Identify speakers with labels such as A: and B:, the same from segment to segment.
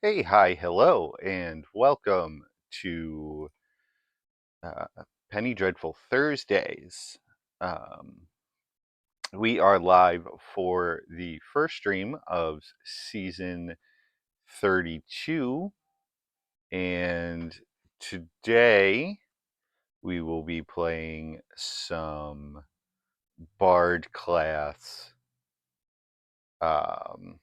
A: Hey, hi, hello, and welcome to uh, Penny Dreadful Thursdays. Um, we are live for the first stream of season 32, and today we will be playing some Bard class um,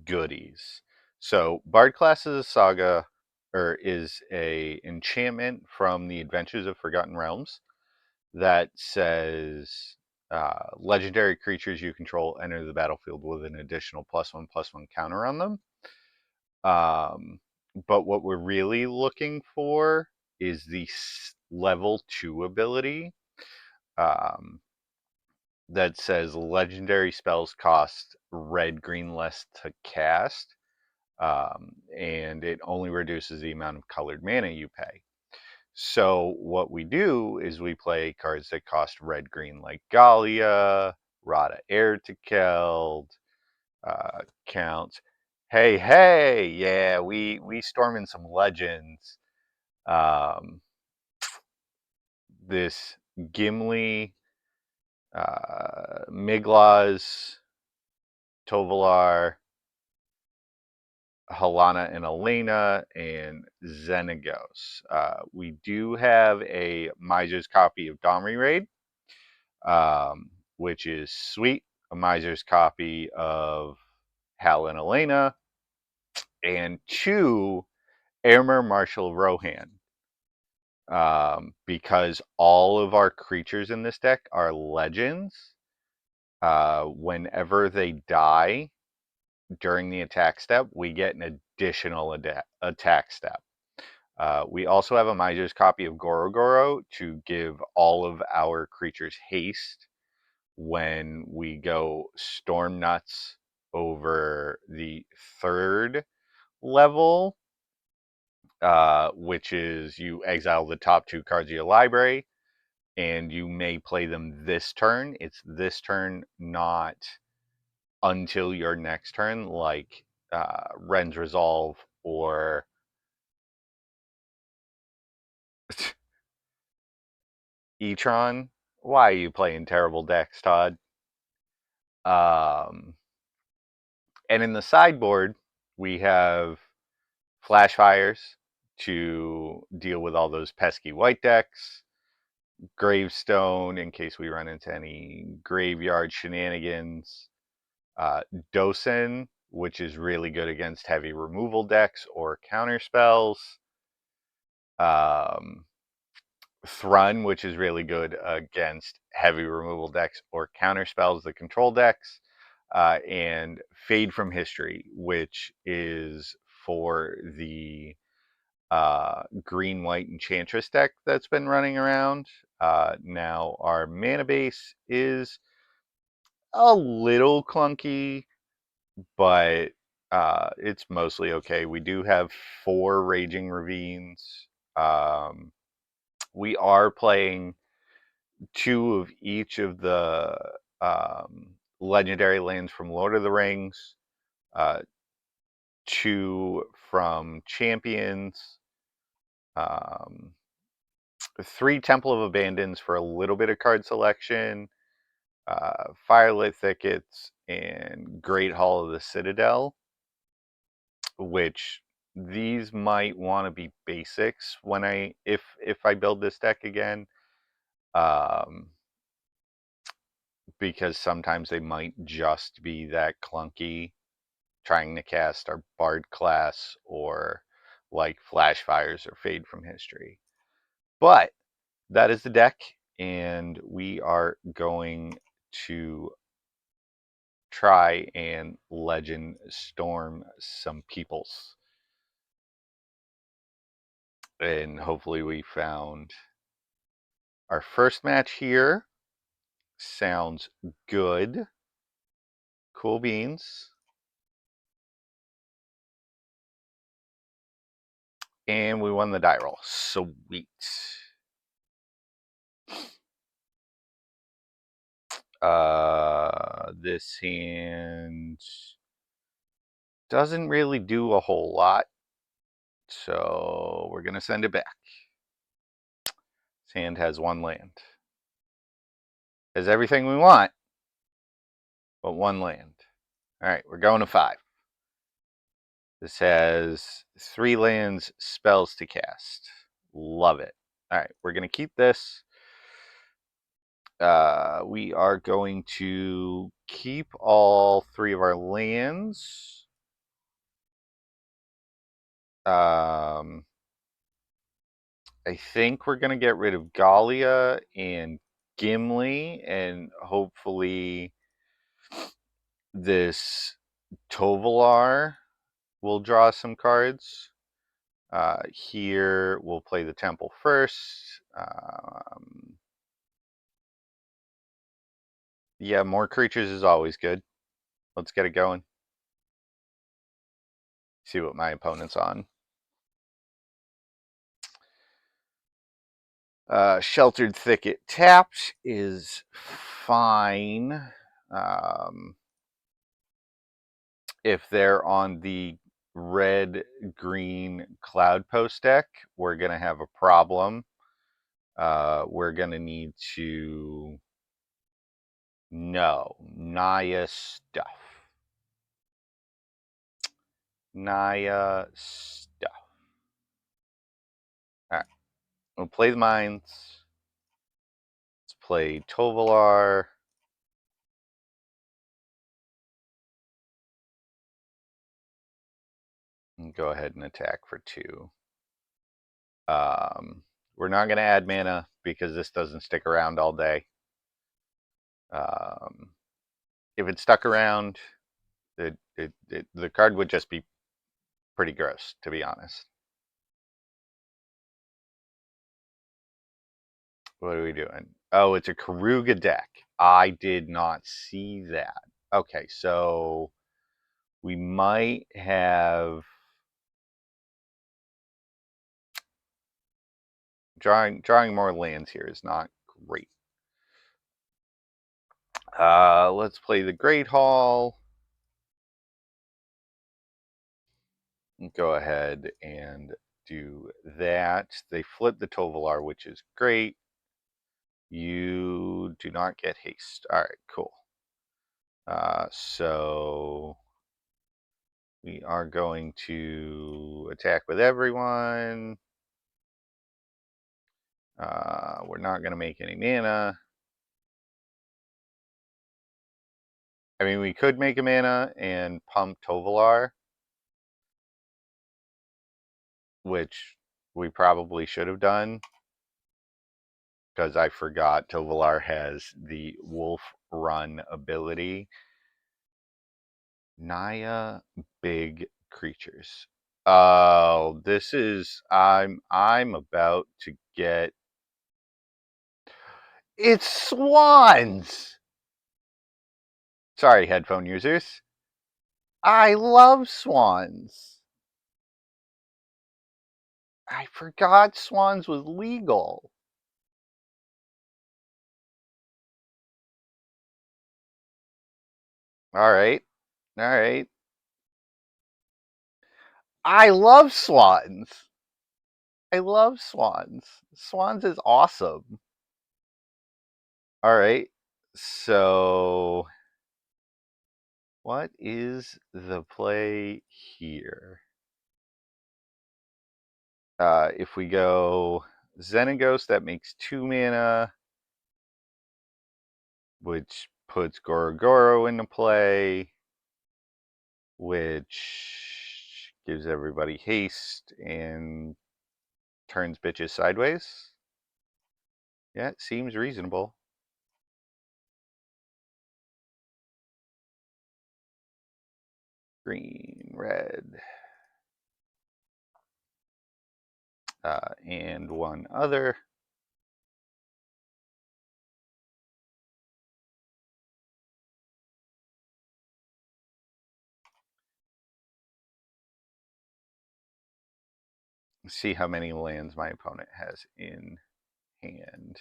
A: goodies. So, Bard class is a saga, or is a enchantment from the Adventures of Forgotten Realms that says legendary creatures you control enter the battlefield with an additional +1/+1 counter on them. Um, but what we're really looking for is the level 2 ability um, that says legendary spells cost red, green less to cast, and it only reduces the amount of colored mana you pay. So what we do is we play cards that cost red, green, like Galia, Rada Ertakeld, Count. Hey, hey, yeah, we storm in some legends. Um, this Gimli, Miglas, Tovalar, Halana and Elena, and Xenagos. We do have a Miser's copy of Domri Raid, which is sweet. A Miser's copy of Hal and Elena, and two Aylmer Marshall Rohan. Because all of our creatures in this deck are legends. Whenever they die during the attack step, we get an additional attack step. We also have a Miser's copy of Gorogoro to give all of our creatures haste when we go Storm Nuts over the third level, which is you exile the top 2 cards of your library, and you may play them this turn. It's this turn, not until your next turn, like Ren's Resolve or Etron. Why are you playing terrible decks, Todd? Um, and in the sideboard, we have Flash Fires to deal with all those pesky white decks, Gravestone in case we run into any graveyard shenanigans, Dosen, which is really good against heavy removal decks or counter spells, um, Thrun, which is really good against heavy removal decks or counter spells, the control decks, and Fade from History, which is for the green white enchantress deck that's been running around. Now our mana base is a little clunky, but it's mostly okay. We do have 4 Raging Ravines. Um, we are playing 2 of each of the legendary lands from Lord of the Rings, uh, 2 from Champions, um, 3 Temple of Abandons for a little bit of card selection, Firelit Thickets, and Great Hall of the Citadel, which these might want to be basics when if I build this deck again, um, because sometimes they might just be that clunky trying to cast our Bard class or like Flash Fires or Fade from History. But that is the deck, and we are going to try and Legend Storm some peoples. And hopefully we found our first match here. Sounds good. Cool beans. And we won the die roll. Sweet. This hand doesn't really do a whole lot, so we're going to send it back. This hand has 1 land. Has everything we want, but 1 land. All right, we're going to 5. This has 3 lands, spells to cast. Love it. All right, we're going to keep this. We are going to keep all 3 of our lands. I think we're going to get rid of Galia and Gimli, and hopefully this Tovolar will draw some cards. Here we'll play the Temple first. Yeah, more creatures is always good. Let's get it going. See what my opponent's on. Sheltered Thicket tapped is fine. If they're on the red-green Cloudpost deck, we're going to have a problem. We're going to need to know Naya stuff. Naya stuff. All right, we'll play the mines. Let's play Tovolar. And go ahead and attack for 2. We're not going to add mana because this doesn't stick around all day. If it stuck around, the card would just be pretty gross, to be honest. What are we doing? Oh, it's a Karuga deck. I did not see that. Okay, so we might have drawing more lands here is not great. Let's play the Great Hall. Go ahead and do that. They flip the Tovolar, which is great. You do not get haste. All right, cool. So we are going to attack with everyone. We're not going to make any mana. I mean, we could make a mana and pump Tovolar, which we probably should have done, because I forgot Tovolar has the Wolf Run ability. Naya, big creatures. Oh, this is I'm about to get. It's swans. Sorry, headphone users. I love swans. I forgot swans was legal. All right. All right. I love swans. I love swans. Swans is awesome. All right. So, what is the play here? If we go Xenagos, that makes 2 mana, which puts Gorogoro into play, which gives everybody haste and turns bitches sideways. Yeah, it seems reasonable. Green, red, and 1 other. See how many lands my opponent has in hand.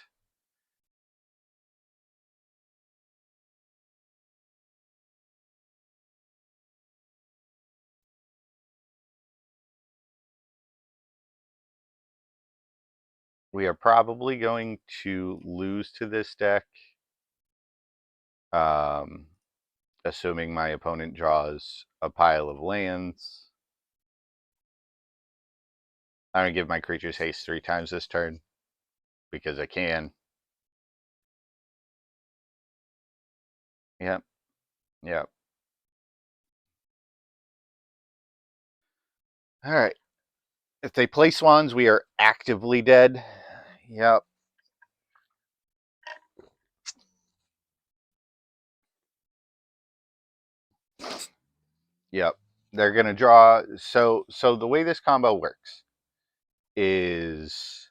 A: We are probably going to lose to this deck, assuming my opponent draws a pile of lands. I'm going to give my creatures haste 3 times this turn, because I can. Yep, yep. Alright. If they play swans, we are actively dead. Yep. Yep. They're going to draw. So the way this combo works is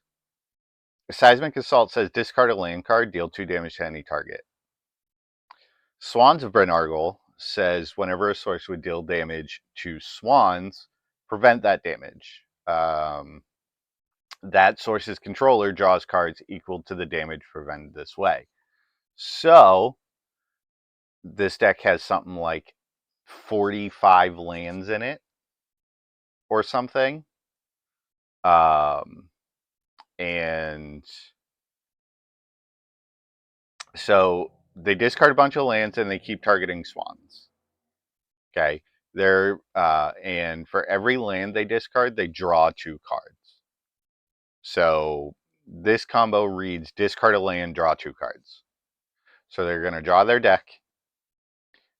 A: Seismic Assault says discard a land card, deal 2 damage to any target. Swans of Bryn Argyle says whenever a source would deal damage to swans, prevent that damage. That source's controller draws cards equal to the damage prevented this way. So this deck has something like 45 lands in it or something. And so they discard a bunch of lands and they keep targeting swans. Okay. And for every land they discard, they draw 2 cards. So this combo reads discard a land, draw 2 cards. So they're going to draw their deck,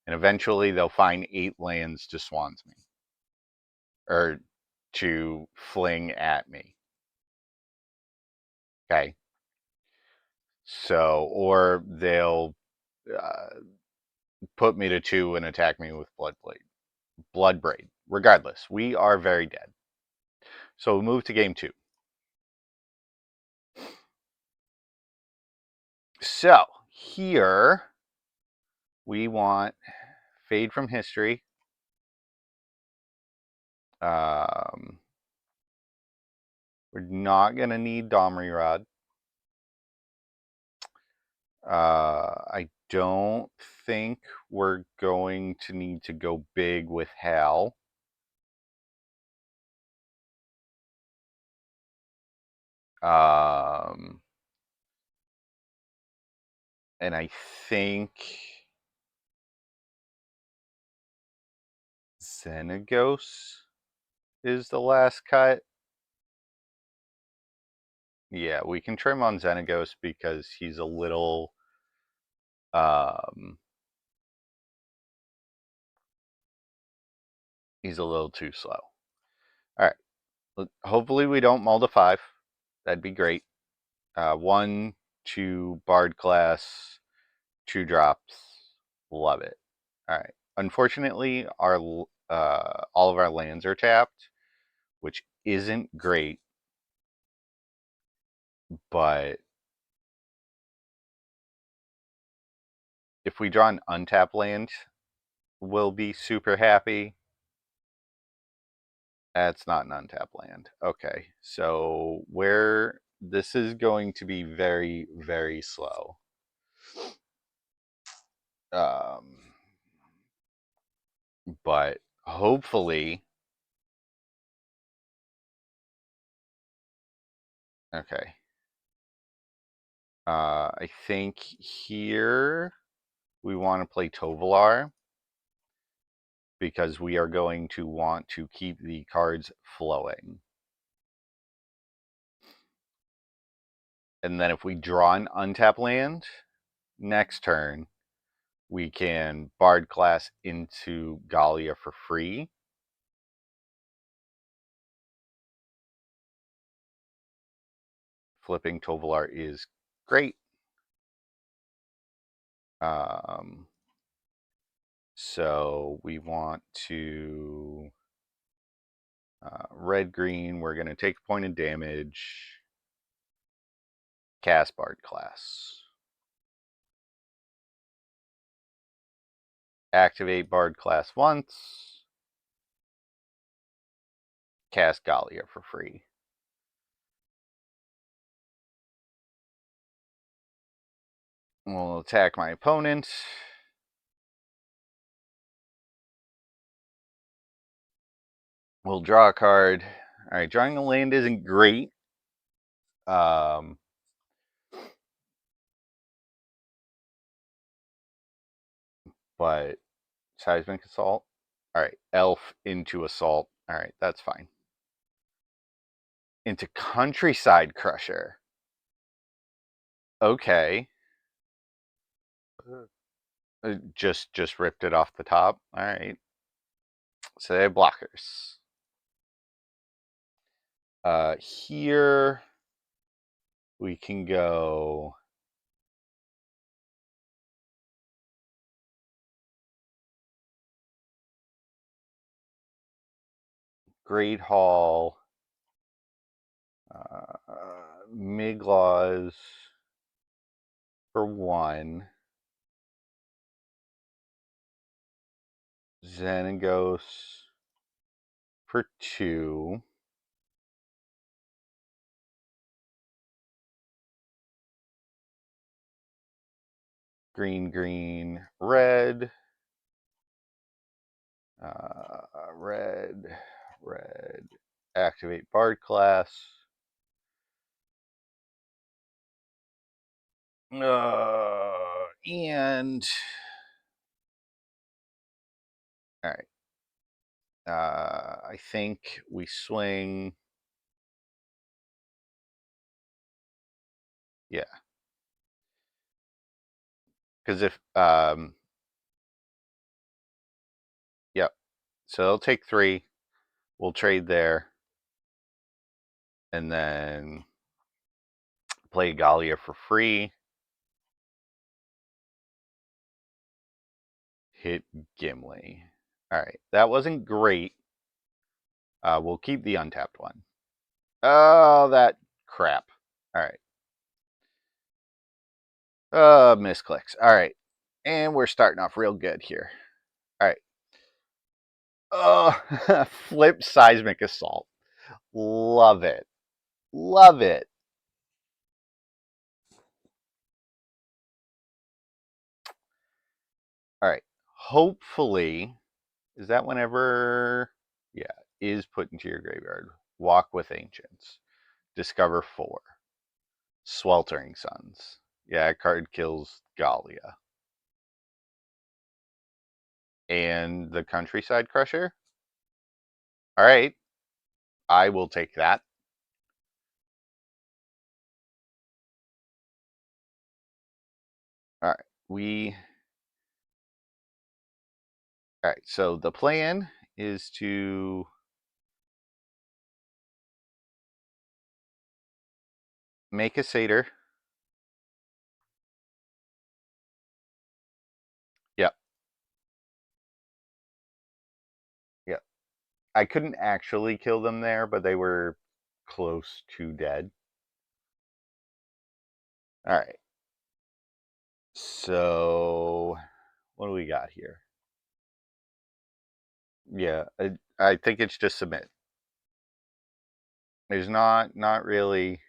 A: and eventually they'll find 8 lands to swans me. Or to fling at me. Okay. So, or they'll put me to 2 and attack me with Bloodbraid. Regardless, we are very dead. So we'll move to game 2. So here we want Fade from History. We're not going to need Domri Rod. I don't think we're going to need to go big with Hal. And I think Xenagos is the last cut. Yeah, we can trim on Xenagos because he's a little too slow. All right. Hopefully we don't mull to 5. That'd be great. 1, 2 Bard class, 2 drops. Love it. All right. Unfortunately, all of our lands are tapped, which isn't great, but if we draw an untapped land, we'll be super happy. That's not an untapped land. Okay, so this is going to be very, very slow. But hopefully, okay. I think here we want to play Tovolar because we are going to want to keep the cards flowing. And then if we draw an untapped land next turn, we can Bard class into Gallia for free. Flipping Tovolar is great. So we want to red-green. We're going to take a point of damage. Cast Bard class. Activate Bard class once. Cast Gallia for free. We'll attack my opponent. We'll draw a card. All right, drawing a land isn't great. Um, but seismic assault. All right, elf into assault. All right, that's fine. Into countryside crusher. Okay. Just ripped it off the top. All right. So they have blockers. Here we can go Great Hall, Miglaws for 1, Xenagos for 2, green, red, red, activate Bard class. And all right. I think we swing. Yeah. Because if yep. So they'll take 3. We'll trade there. And then play Galia for free. Hit Gimli. All right. That wasn't great. We'll keep the untapped one. Oh, that crap. All right. Misclicks. All right. And we're starting off real good here. All right. Oh, flip seismic assault. Love it. Love it. All right. Hopefully, is that whenever? Yeah, is put into your graveyard. Walk with Ancients. Discover 4. Sweltering Suns. Yeah, card kills Galia. And the Countryside Crusher. All right. I will take that. All right. All right. So the plan is to make a satyr. Yep. Yep. I couldn't actually kill them there, but they were close to dead. All right. So what do we got here? Yeah, I think it's just submit. There's not really.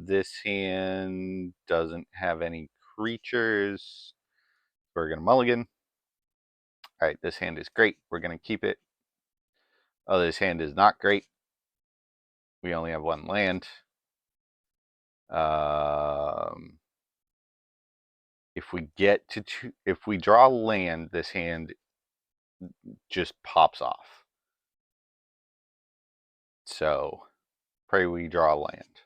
A: This hand doesn't have any creatures. We're gonna mulligan. All right, this hand is great. We're gonna keep it. Oh, this hand is not great. We only have 1 land. If we get to 2, if we draw land, this hand just pops off. So, pray we draw land.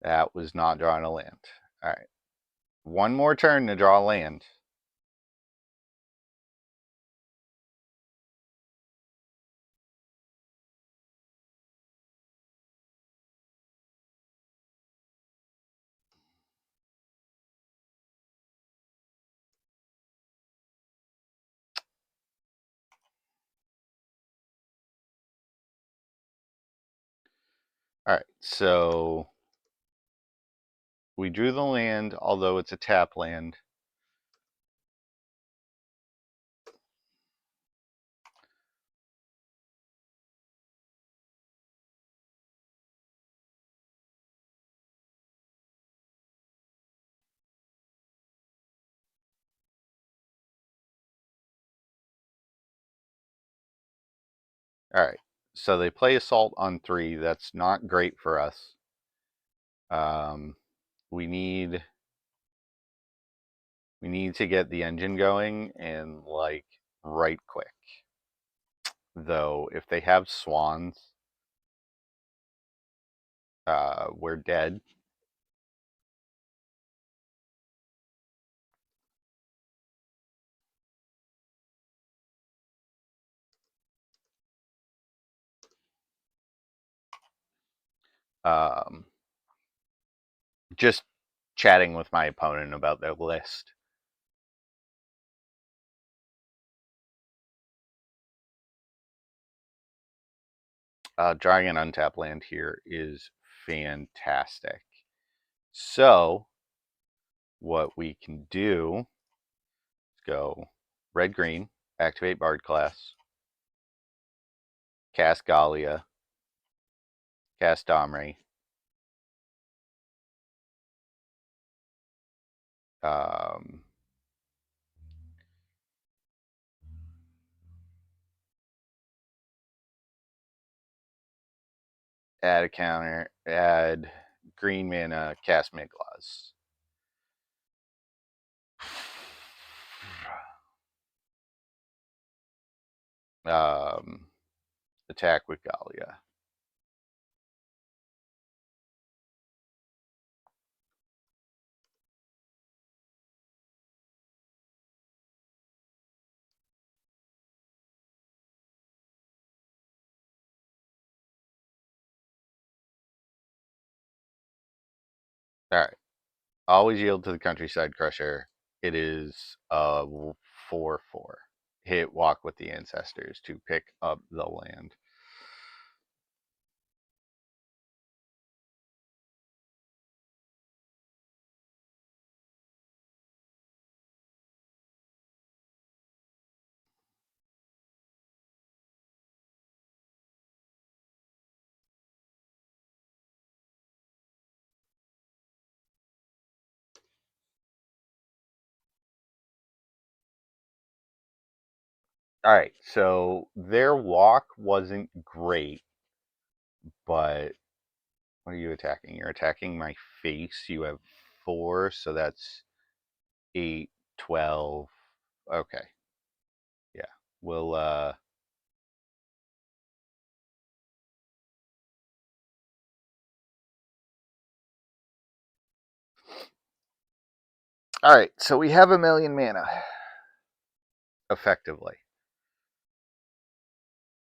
A: That was not drawing a land. All right. 1 more turn to draw land. All right. So we drew the land, although it's a tap land. Alright, so they play assault on 3. That's not great for us. We need to get the engine going, and like right quick. Though if they have swans, we're dead. Just chatting with my opponent about their list. Drawing an untapped land here is fantastic. So what we can do is go red-green, activate Bard class, cast Gallia, cast Domri, add a counter, add green mana, cast Migloz. Attack with Gallia. Alright. Always yield to the Countryside Crusher. It is a 4/4. Hit Walk with the Ancestors to pick up the land. Alright, so their walk wasn't great, but what are you attacking? You're attacking my face. You have 4, so that's 8, 12. Okay. Yeah. We'll Alright, so we have 1,000,000 mana. Effectively.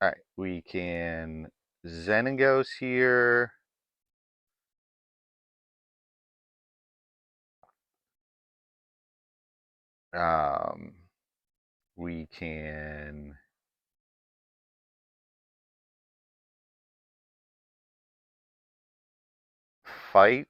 A: Alright, we can Xenagos here. We can fight.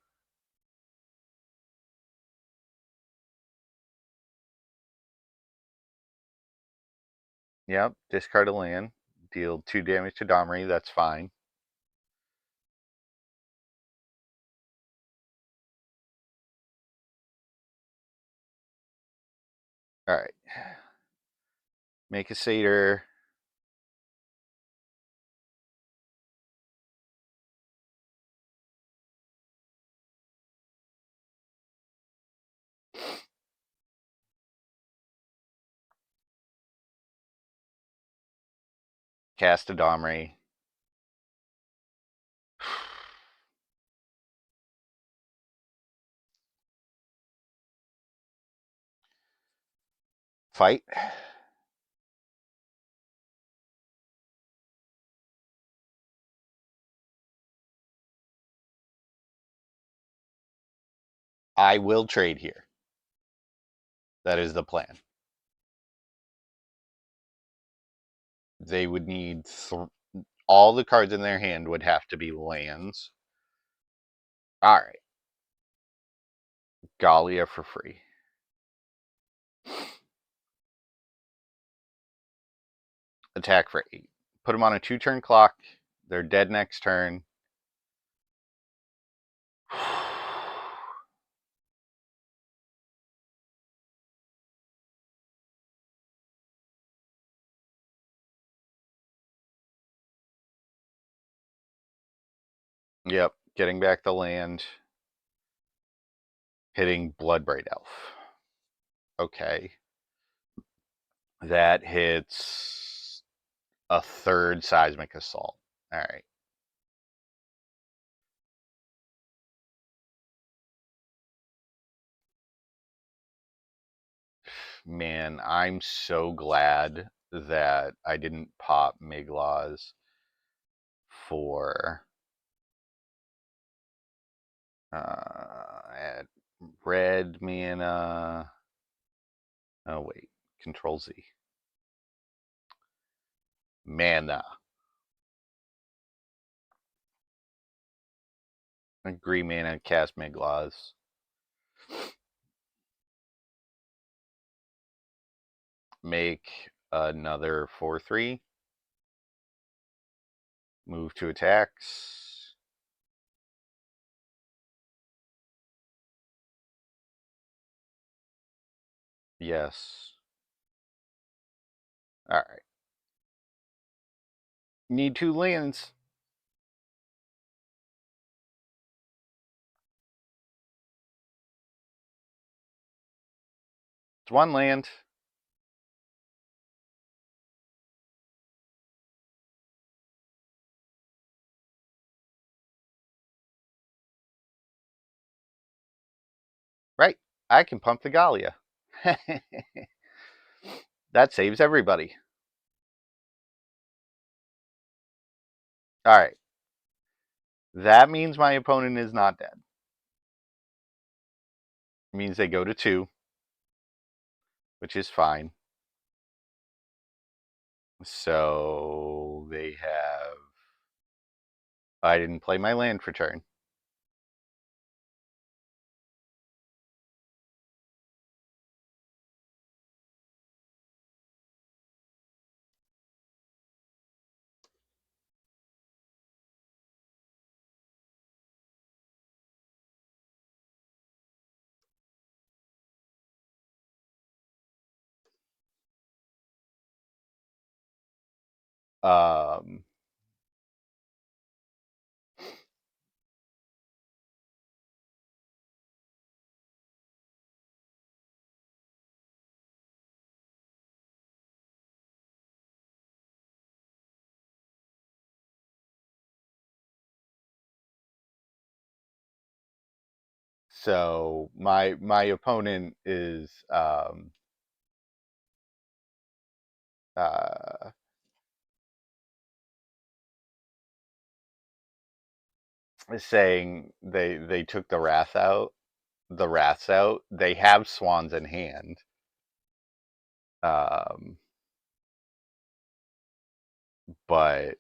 A: Yep, discard a land. Deal 2 damage to Domri, that's fine. Alright. Make a satyr. Cast a Domri. Fight. I will trade here. That is the plan. They would need all the cards in their hand would have to be lands. Alright. Gallia for free. Attack for 8. Put them on a 2-turn clock. They're dead next turn. Yep, getting back the land, hitting Bloodbraid Elf. Okay. That hits a third Seismic Assault. All right. Man, I'm so glad that I didn't pop Miglaws for at red mana. Oh wait, Control Z. Mana. Agree mana, cast Miglaws. Make another 4/3. Move to attacks. Yes. All right. Need 2 lands. It's 1 land. Right. I can pump the Gallia. That saves everybody. All right. That means my opponent is not dead. It means they go to 2, which is fine. So they have. I didn't play my land for turn. Um, so my opponent is uh, saying they took the wrath out. The wraths out. They have swans in hand. Um, but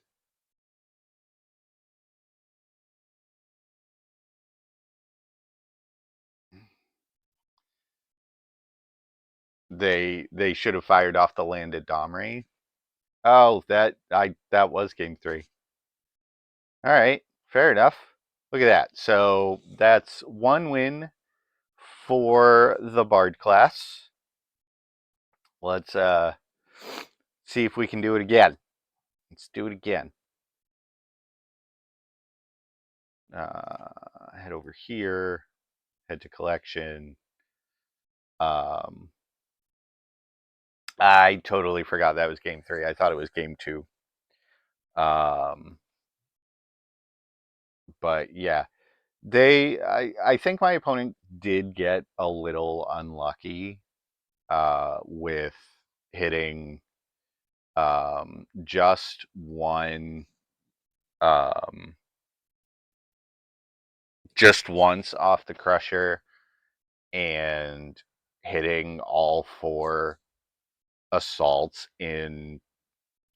A: they should have fired off the land at Domrey. Oh, that was game 3. All right, fair enough. Look at that. So that's 1 win for the Bard class. Let's see if we can do it again. Let's do it again. Head over here. Head to collection. I totally forgot that was game 3. I thought it was game 2. But yeah, I think my opponent did get a little unlucky with hitting just um, just once off the crusher and hitting all 4 assaults in,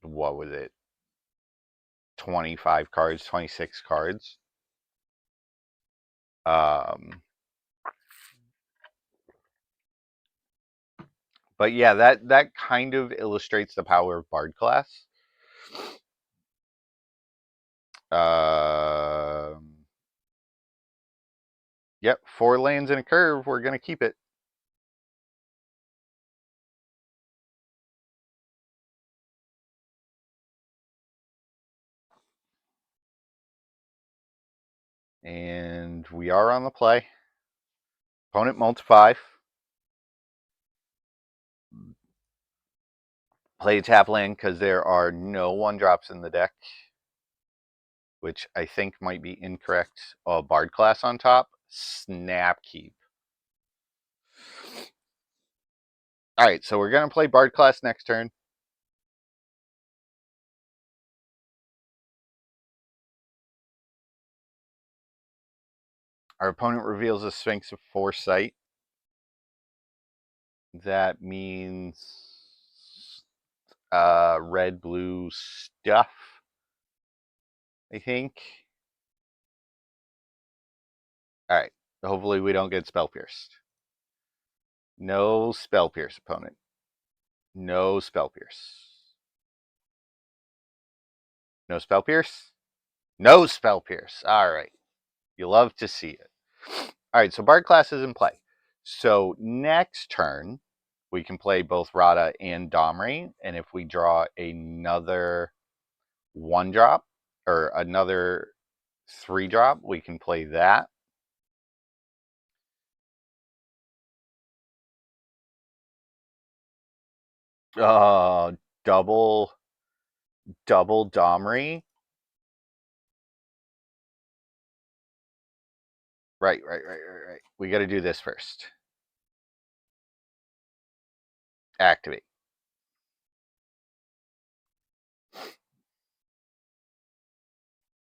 A: what was it, 25 cards, 26 cards. But yeah, that kind of illustrates the power of Bard class. Yep, 4 lanes and a curve. We're gonna keep it. And we are on the play. Opponent multi 5. Play tap land because there are no 1-drops in the deck, which I think might be incorrect. Oh, Bard class on top. Snap keep. Alright, so we're going to play Bard class next turn. Our opponent reveals a Sphinx of Foresight. That means red, blue stuff, I think. Alright, hopefully we don't get Spell Pierced. No Spell Pierce, opponent. No Spell Pierce. No Spell Pierce? No Spell Pierce. Alright. You love to see it. Alright, so Bard class is in play. So next turn, we can play both Radha and Domri. And if we draw another 1-drop or another 3-drop, we can play that. Double Domri. Right. We got to do this first. Activate.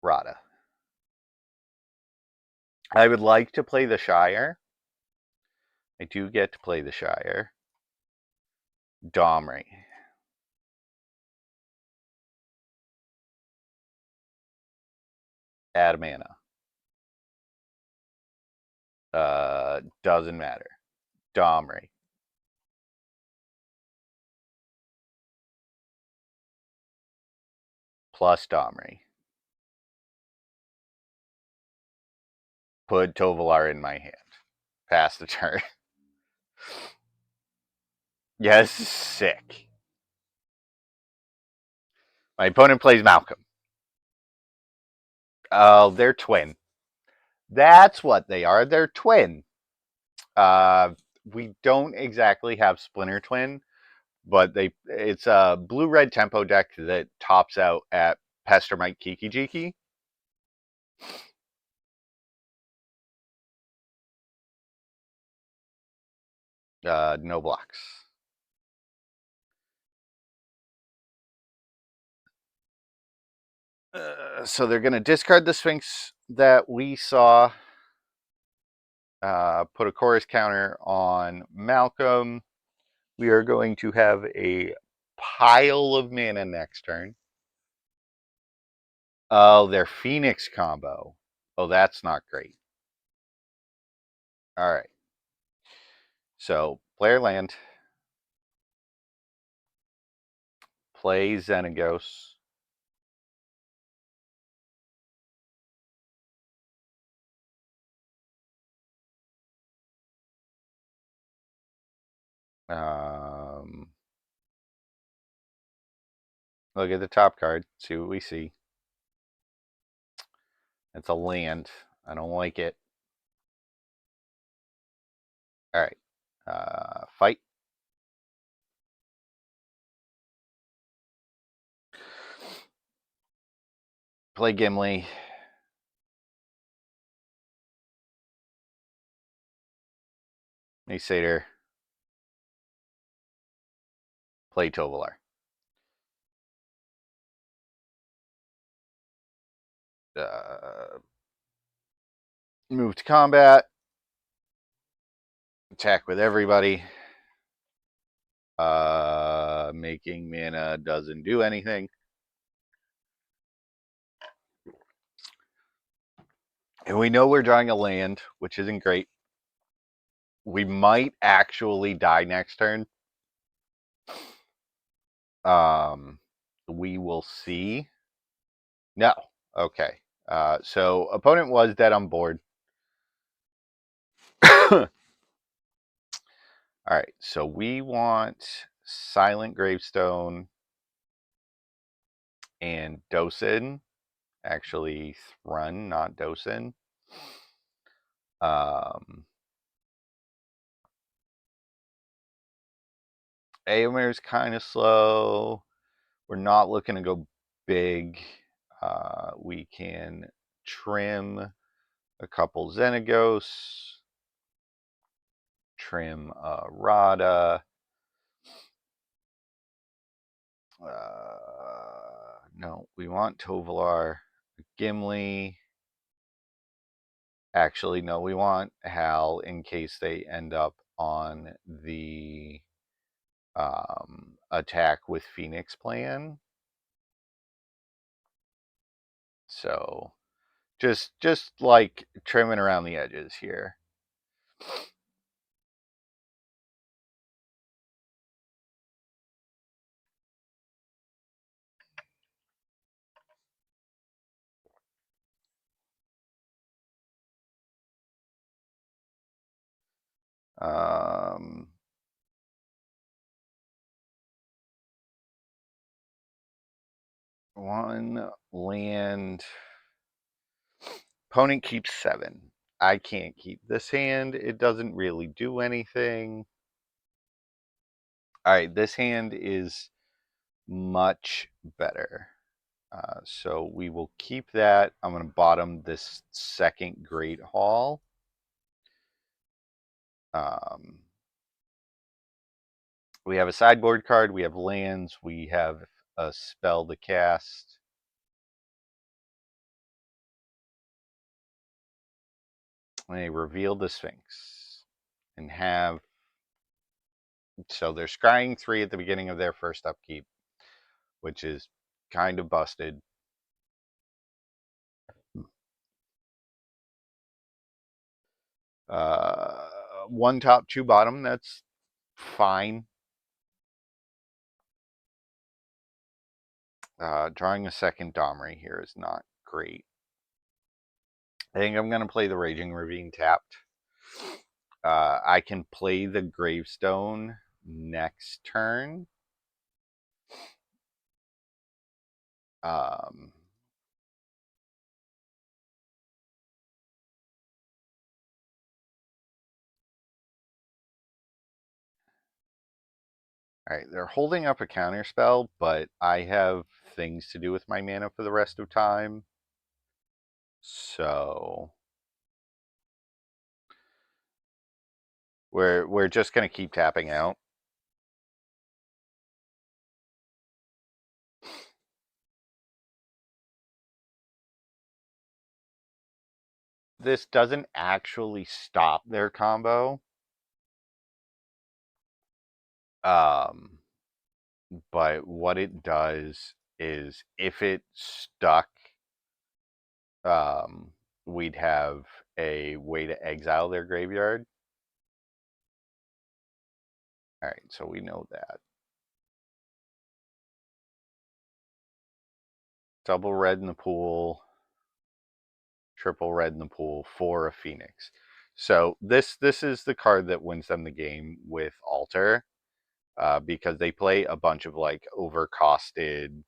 A: Radha. I would like to play the Shire. I do get to play the Shire. Domri. Add mana. Doesn't matter. Domri. Plus Domri. Put Tovolar in my hand. Pass the turn. Yes, sick. My opponent plays Malcolm. Oh, they're twin. That's what they are. They're twin. We don't exactly have Splinter Twin, but it's a blue-red tempo deck that tops out at Pestermite Kiki-Jiki. No blocks. So they're going to discard the Sphinx that we saw. Put a chorus counter on Malcolm. We are going to have a pile of mana next turn. Oh, their Phoenix combo. Oh, that's not great. All right. So, player land. Play Xenagos. Look at the top card. See what we see. It's a land. I don't like it. All right. Fight. Play Gimli. Satyr. Play Tovolar. Move to combat. Attack with everybody. Making mana doesn't do anything. And we know we're drawing a land, which isn't great. We might actually die next turn. We will see. No. Okay. So opponent was dead on board. All right. So we want Silent Gravestone and Dosin. Actually, Thrun, not Dosin. Aomir's kind of slow. We're not looking to go big. We can trim a couple Xenagos, trim Rada. No, we want Tovolar, Gimli. Actually, no, we want Hal in case they end up on the attack with Phoenix plan. So just like trimming around the edges here. One land. Opponent keeps 7. I can't keep this hand. It doesn't really do anything. All right, this hand is much better. So we will keep that. I'm going to bottom this second Great Hall. We have a sideboard card. We have lands. We have a spell to cast. They reveal the Sphinx and have. So they're scrying 3 at the beginning of their first upkeep, which is kind of busted. One top, 2 bottom. That's fine. Drawing a second Domri here is not great. I think I'm going to play the Raging Ravine tapped. I can play the Gravestone next turn. All right, they're holding up a counter spell, but I have things to do with my mana for the rest of time. So we're just going to keep tapping out. This doesn't actually stop their combo. But what it does is if it stuck, we'd have a way to exile their graveyard. All right, so we know that. Double red in the pool, triple red in the pool for a Phoenix. So this is the card that wins them the game with Alter, because they play a bunch of like overcosted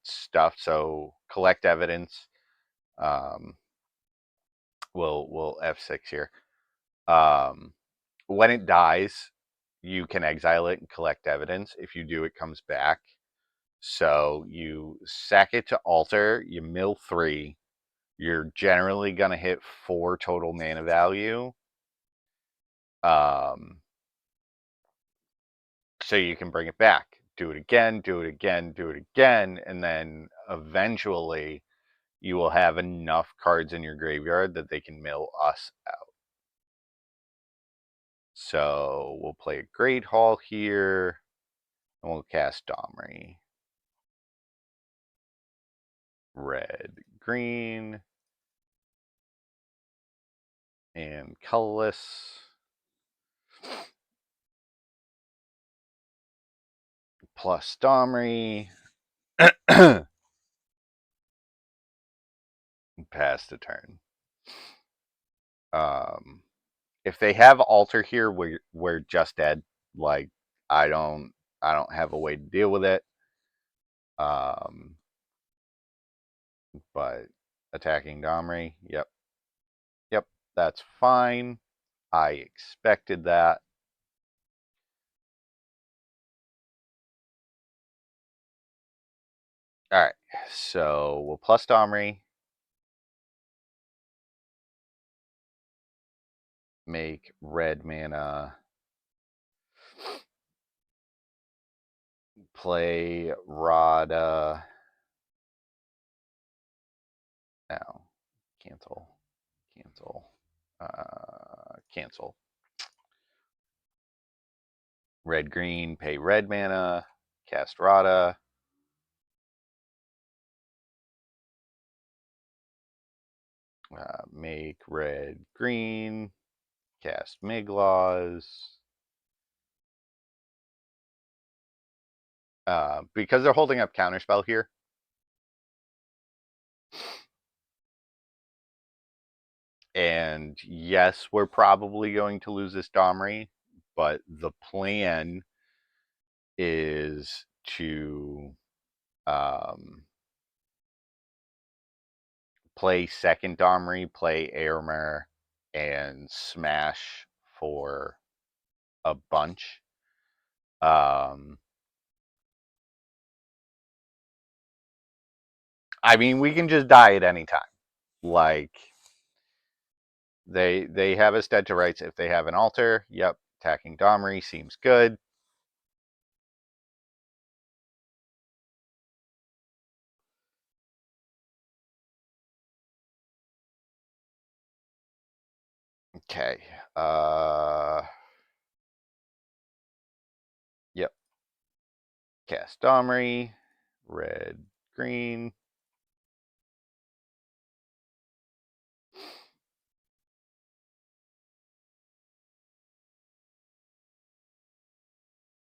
A: stuff. So collect evidence. We'll F6 here. When it dies, you can exile it and collect evidence. If you do, it comes back. So you sack it to Alter, you mill 3. You're generally going to hit 4 total mana value. So you can bring it back. Do it again, do it again, do it again, and then eventually you will have enough cards in your graveyard that they can mill us out. So we'll play a Great Hall here, and we'll cast Domri. Red, green, and colorless. Plus Domri. Pass the turn. If they have Alter here, we're just dead. Like I don't have a way to deal with it. But attacking Domri, yep, That's fine. I expected that. All right, so we'll plus Domri, make red mana, play Rada. No, cancel, cancel. Red green, pay red mana, cast Rada. Make red green, cast Miglaws. Because they're holding up counterspell here. And yes, we're probably going to lose this Domri, but the plan is to play second Domri, play Airmer, and smash for a bunch. I mean, we can just die at any time. Like, they have us dead to rights. If they have an altar, yep, attacking Domri seems good. Okay. Yep. Cast Domri. Red, green.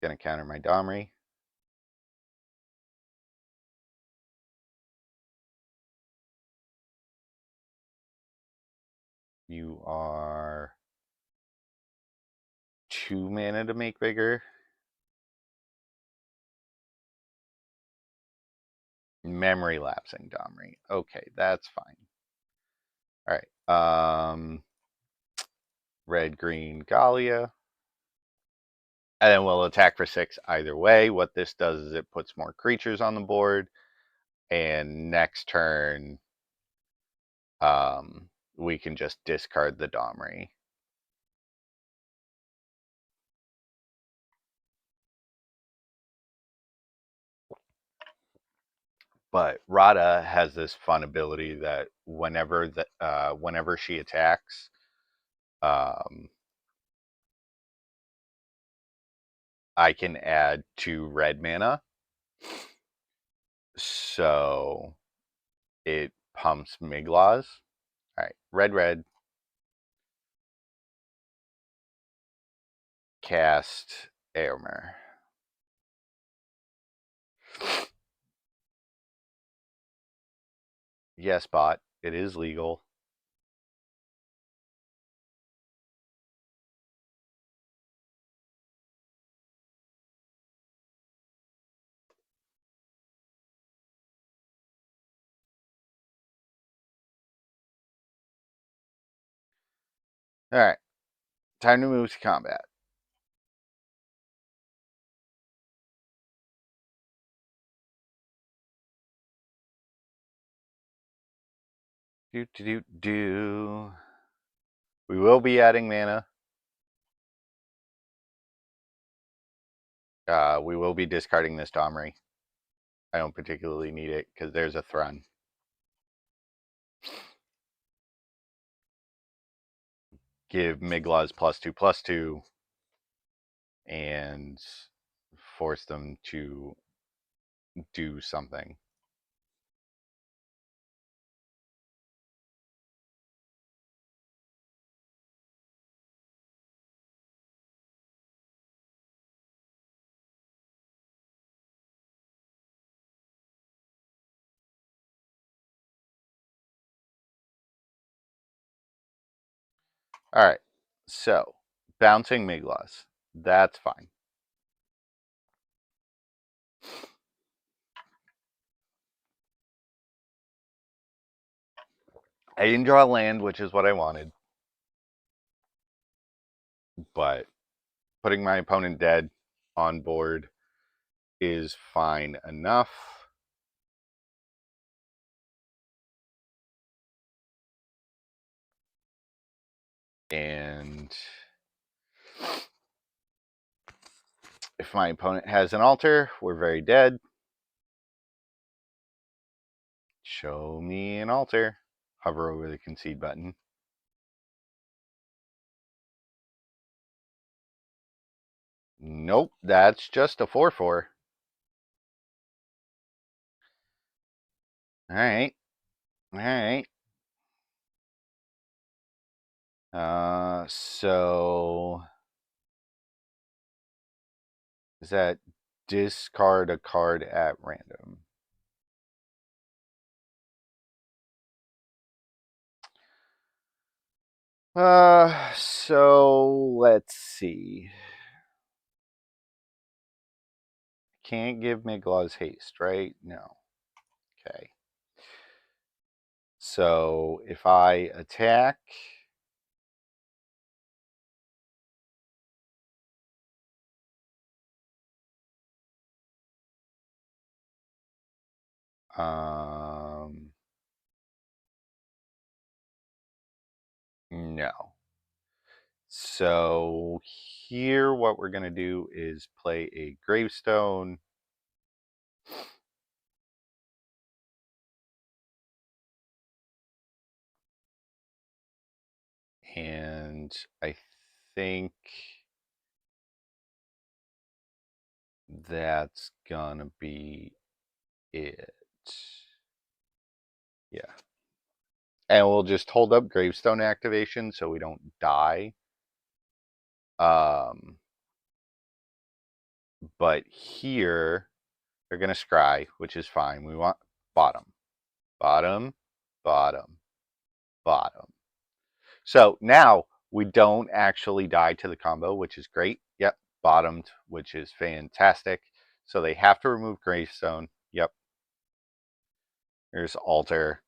A: Gonna counter my Domri. You are 2 mana to make bigger. Memory lapsing Domri. Okay, that's fine. All right. Red, green, Galia. And then we'll attack for 6 either way. What this does is it puts more creatures on the board. And next turn, we can just discard the Domri. But Rada has this fun ability that whenever she attacks, I can add 2 red mana. So it pumps Miglaws. All right, red. Cast Aomer. Yes, bot. It is legal. All right. Time to move to combat. Do. We will be adding mana. We will be discarding this Domri. I don't particularly need it because there's a Thrun. Give Miglaws +2/+2 and force them to do something. All right. So, bouncing Miglaws. That's fine. I didn't draw land, which is what I wanted. but putting my opponent dead on board is fine enough. And if my opponent has an altar, we're very dead. Show me an altar. Hover over the concede button. Nope, that's just a 4/4. All right. All right. So is that discard a card at random? So let's see. Can't give Miglaw's haste, right? No. Okay. So if I attack, no. So here, what we're going to do is play a gravestone. And I think that's going to be it. Yeah. And we'll just hold up gravestone activation so we don't die. But here, they're going to scry, which is fine. We want bottom, bottom, bottom, bottom. So now we don't actually die to the combo, which is great. Yep, bottomed, which is fantastic. So they have to remove gravestone. Yep. There's altar.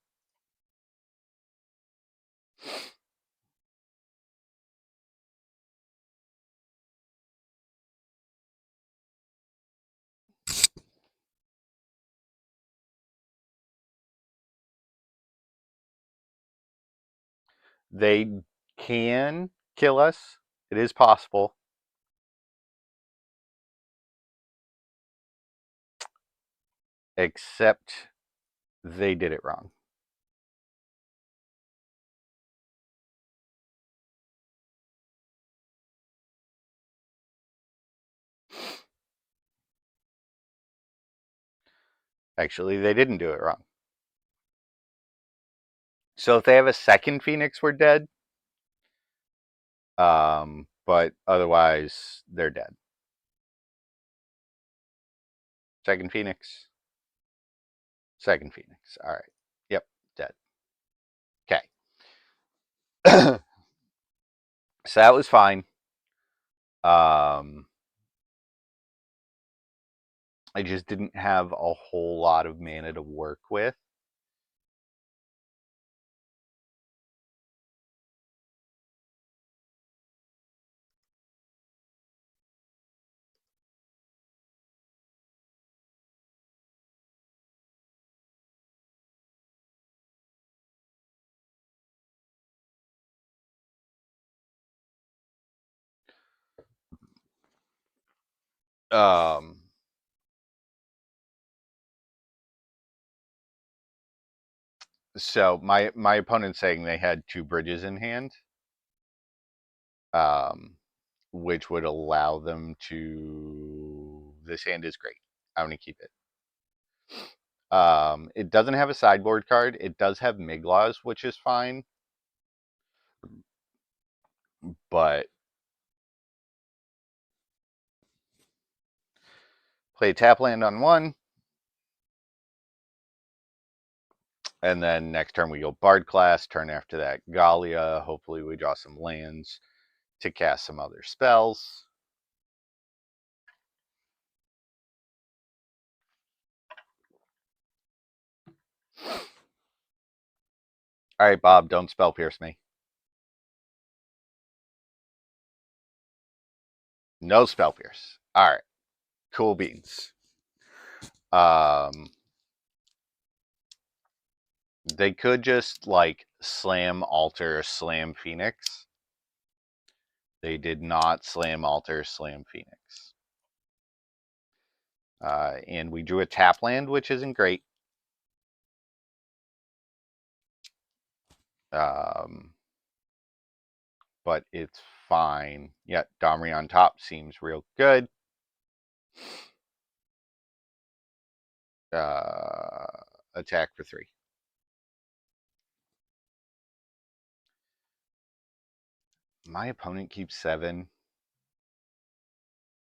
A: They can kill us. It is possible. Except they did it wrong. Actually, they didn't do it wrong. So if they have a second Phoenix, we're dead. But otherwise, they're dead. Second Phoenix. Second Phoenix. All right. Yep, dead. Okay. So that was fine. I just didn't have a whole lot of mana to work with. Um, so my opponent's saying they had 2 bridges in hand, which would allow them to. This hand is great. I'm gonna keep it. It doesn't have a sideboard card. It does have Miglaws, which is fine, but play tap land on 1, and then next turn we go Bard class. Turn after that, Galia. Hopefully we draw some lands to cast some other spells. All right, Bob, don't spell pierce me. No spell pierce. All right. Cool beans. They could just like slam altar, slam Phoenix. They did not slam altar, slam Phoenix. And we drew a tap land, which isn't great. But it's fine. Yeah, Domri on top seems real good. Attack for 3. My opponent keeps 7.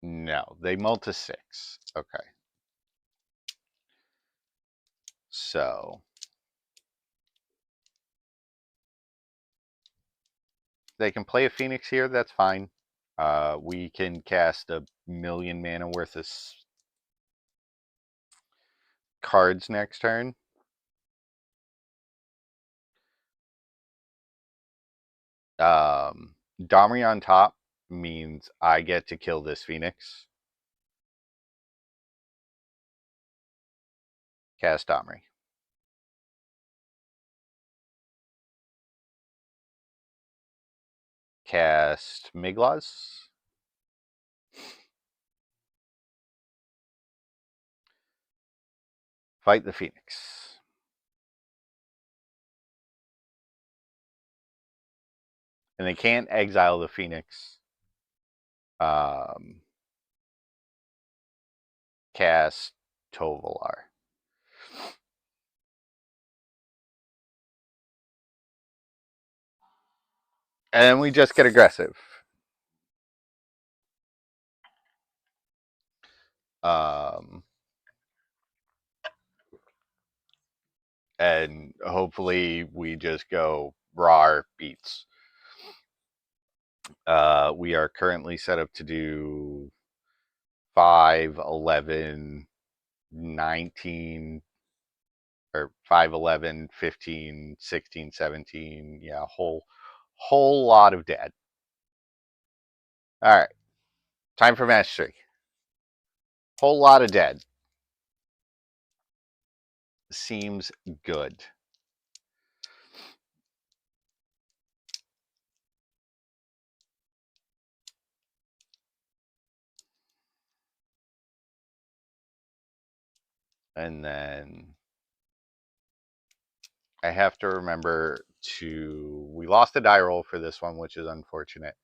A: No, they mull to 6. Okay. So they can play a Phoenix here, that's fine. We can cast a million mana worth of cards next turn. Domri on top means I get to kill this Phoenix. Cast Domri. Cast Migloz. Fight the Phoenix. And they can't exile the Phoenix. Cast Tovolar. And we just get aggressive. And hopefully we just go raw beats. We are currently set up to do 5, 11, 19, or 5, 11, 15, 16, 17. Yeah, whole lot of dead. All right. Time for match 3. Whole lot of dead. Seems good. And then I have to remember we lost a die roll for this one, which is unfortunate,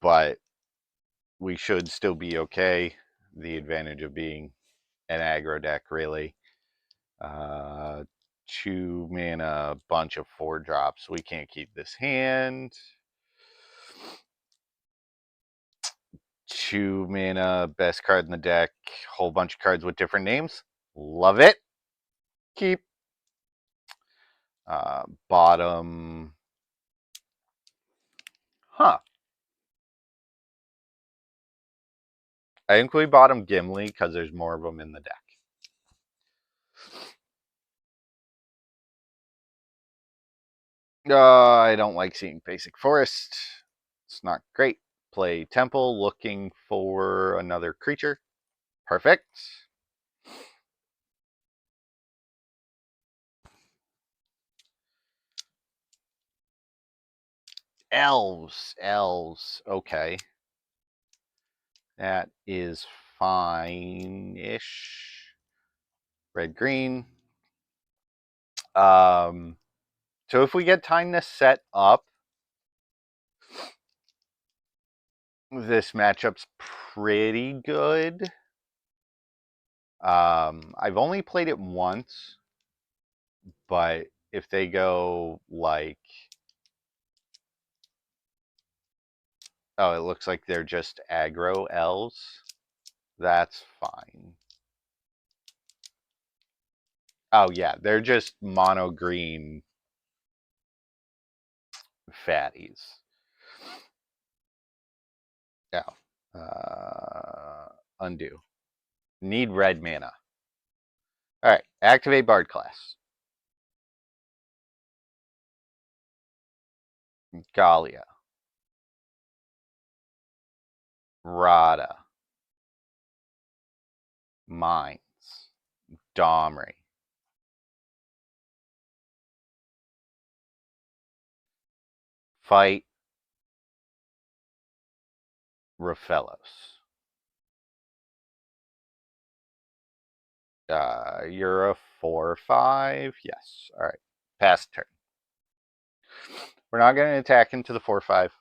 A: but we should still be okay. The advantage of being an aggro deck, really. 2 mana, bunch of 4 drops. We can't keep this hand. 2 mana, best card in the deck. Whole bunch of cards with different names. Love it. Keep. Bottom. Huh. I think we bottom Gimli because there's more of them in the deck. I don't like seeing basic forest. It's not great. Play temple, looking for another creature. Perfect. Elves. Okay. That is fine-ish. Red, green. So if we get time to set up, this matchup's pretty good. I've only played it once, but if they go like, oh, it looks like they're just aggro elves, that's fine. Oh yeah, they're just mono green fatties. Yeah. Undo. Need red mana. All right, activate Bard class. Galia. Rada. Mines. Domri. Fight. Rafellos. You're a 4/5. Yes. All right. Pass turn. We're not going to attack into the 4/5.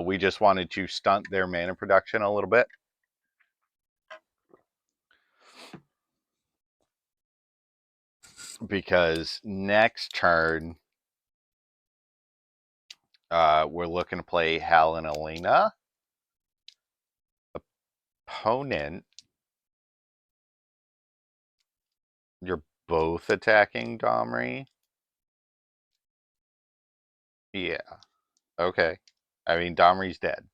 A: We just wanted to stunt their mana production a little bit. Because next turn, we're looking to play Hal and Alina. Opponent, you're both attacking Domri. Yeah. Okay. I mean, Domri's dead.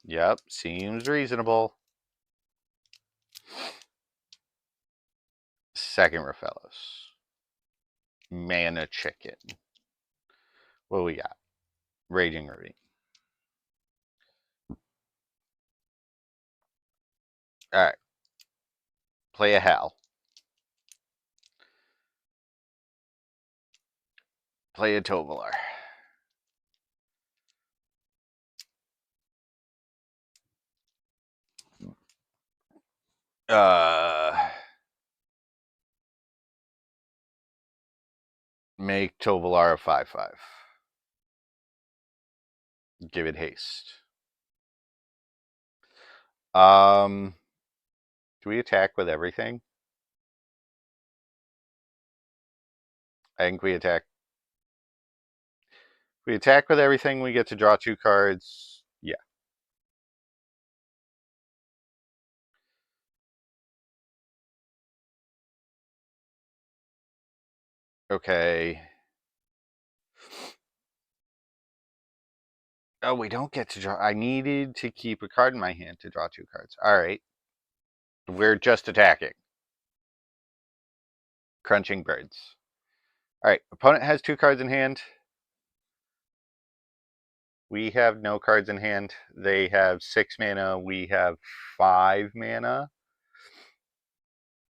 A: Yep. Seems reasonable. Second Rafellos. Mana Chicken. What do we got? Raging Ravine. All right. Play a Hal. Play a Tovolar. Make Tovolar a 5/5. Give it haste. Do we attack with everything? I think we attack. If we attack with everything, we get to draw 2 cards. Yeah. Okay. Oh, we don't get to draw. I needed to keep a card in my hand to draw 2 cards. All right. We're just attacking. Crunching birds. All right. Opponent has 2 cards in hand. We have no cards in hand. They have 6 mana. We have 5 mana.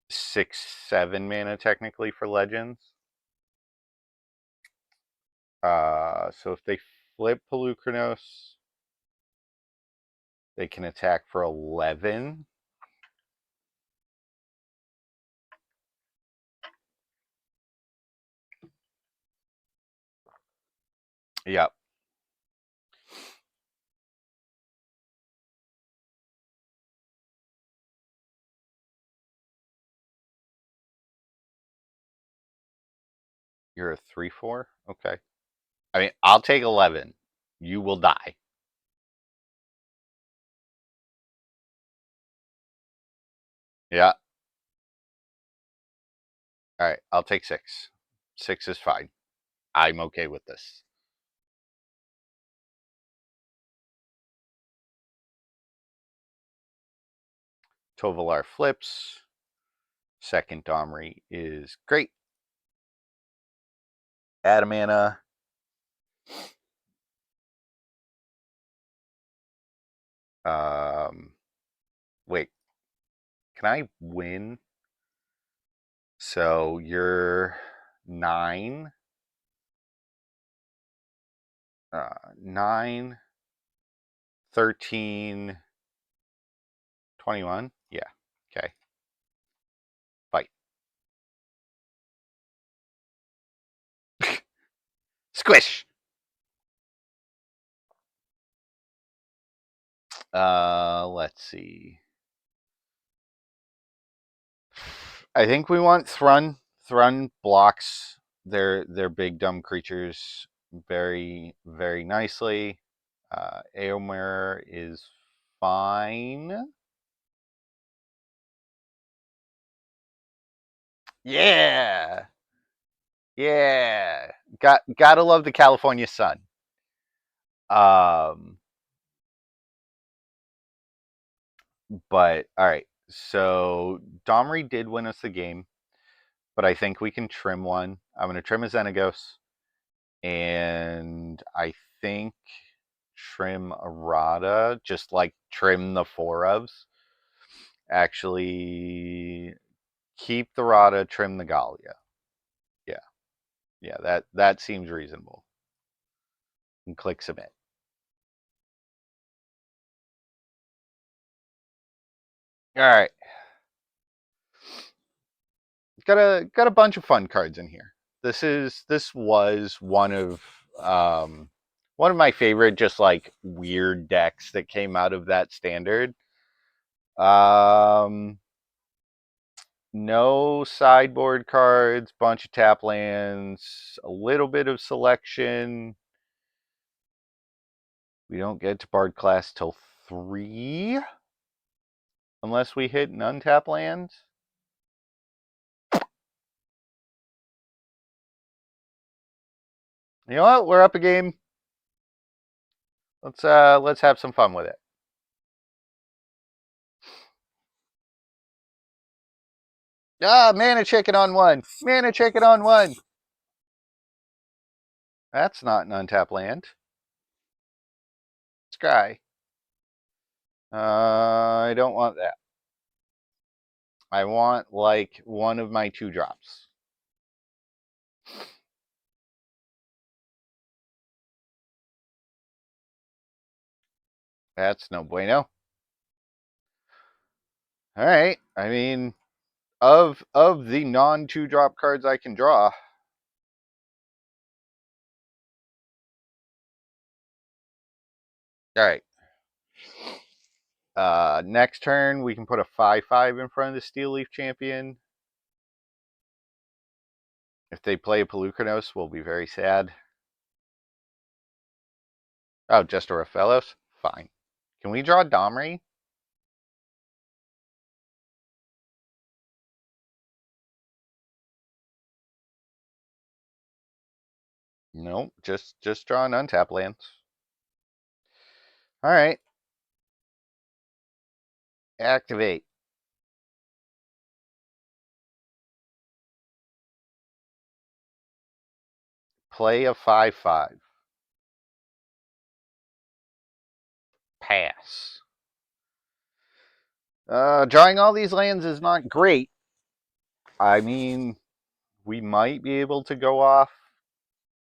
A: 6, 7 mana technically for Legends. So if they flip Polukranos, they can attack for 11. Yep. You're a 3/4? Okay. I mean, I'll take 11. You will die. Yeah. All right. I'll take 6. 6 is fine. I'm okay with this. Tovolar flips. Second Domri is great. Add a mana. Wait. Can I win? So you're 9. 9, 13, 21. Yeah. Okay. Fight. Squish. Let's see. I think we want Thrun. Thrun blocks their big dumb creatures very very nicely. Eomer is fine. Yeah, yeah. Gotta love the California sun. Um, but all right. So Domri did win us the game, but I think we can trim one. I'm gonna trim a Xenagos, and I think trim errata, just like trim the four ofs. Actually, keep the Rada, trim the Gallia. Yeah, yeah, that seems reasonable. And click submit. All right, got a bunch of fun cards in here. This was one of my favorite, just like weird decks that came out of that standard. No sideboard cards, bunch of tap lands, a little bit of selection. We don't get to Bard class till 3, unless we hit an untap land. You know what? We're up a game. Let's have some fun with it. Ah, mana chicken on 1. Mana chicken on 1. That's not an untap land. Sky. I don't want that. I want like one of my 2-drops. That's no bueno. All right. I mean, of the non 2-drop cards I can draw. All right. Next turn, we can put a 5/5 in front of the Steel Leaf Champion. If they play a Polukranos, we'll be very sad. Oh, just a Raphaelos? Fine. Can we draw Domri? Nope, just draw an untap lands. All right. Activate. Play a 5/5. Pass. Drawing all these lands is not great. I mean, we might be able to go off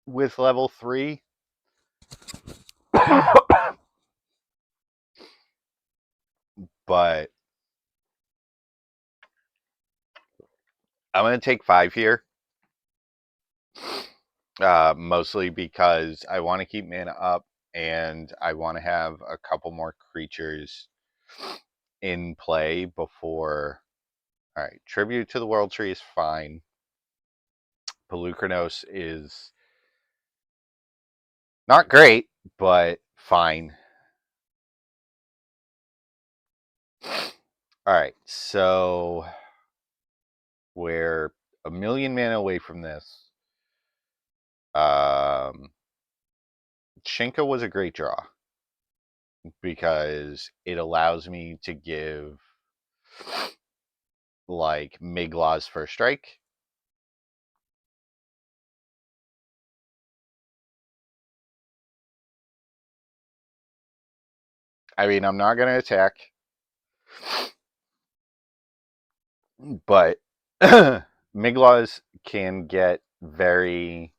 A: with level 3. But I'm going to take 5 here. Mostly because I want to keep mana up and I want to have a couple more creatures in play before. All right, Tribute to the World Tree is fine. Polukranos is not great, but fine. All right, so we're a million mana away from this. Shinka was a great draw because it allows me to give like Miglaw's first strike. I mean, I'm not going to attack, but Miglaws can get very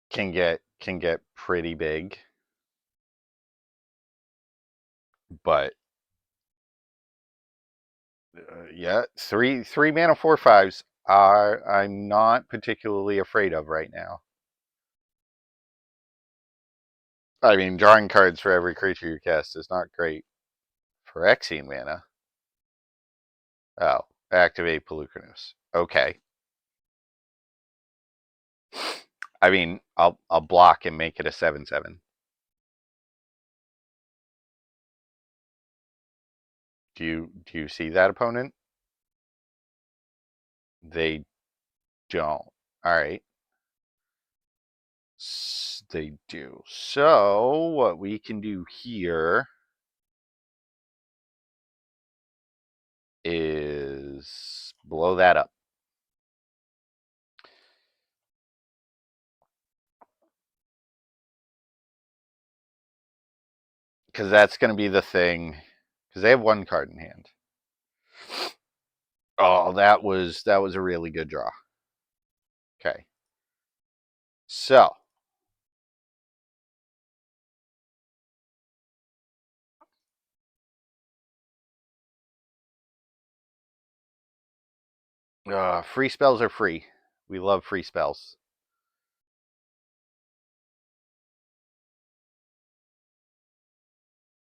A: can get pretty big, but yeah, three mana 4/5s are I'm not particularly afraid of right now. I mean, drawing cards for every creature you cast is not great for Xyz mana. Oh, activate Polukranos. Okay. I mean, I'll block and make it a 7/7. Do you see that, opponent? They don't. All right. They do. So what we can do here is blow that up. Because that's going to be the thing. Because they have one card in hand. Oh, that was a really good draw. Okay. So. Free spells are free. We love free spells.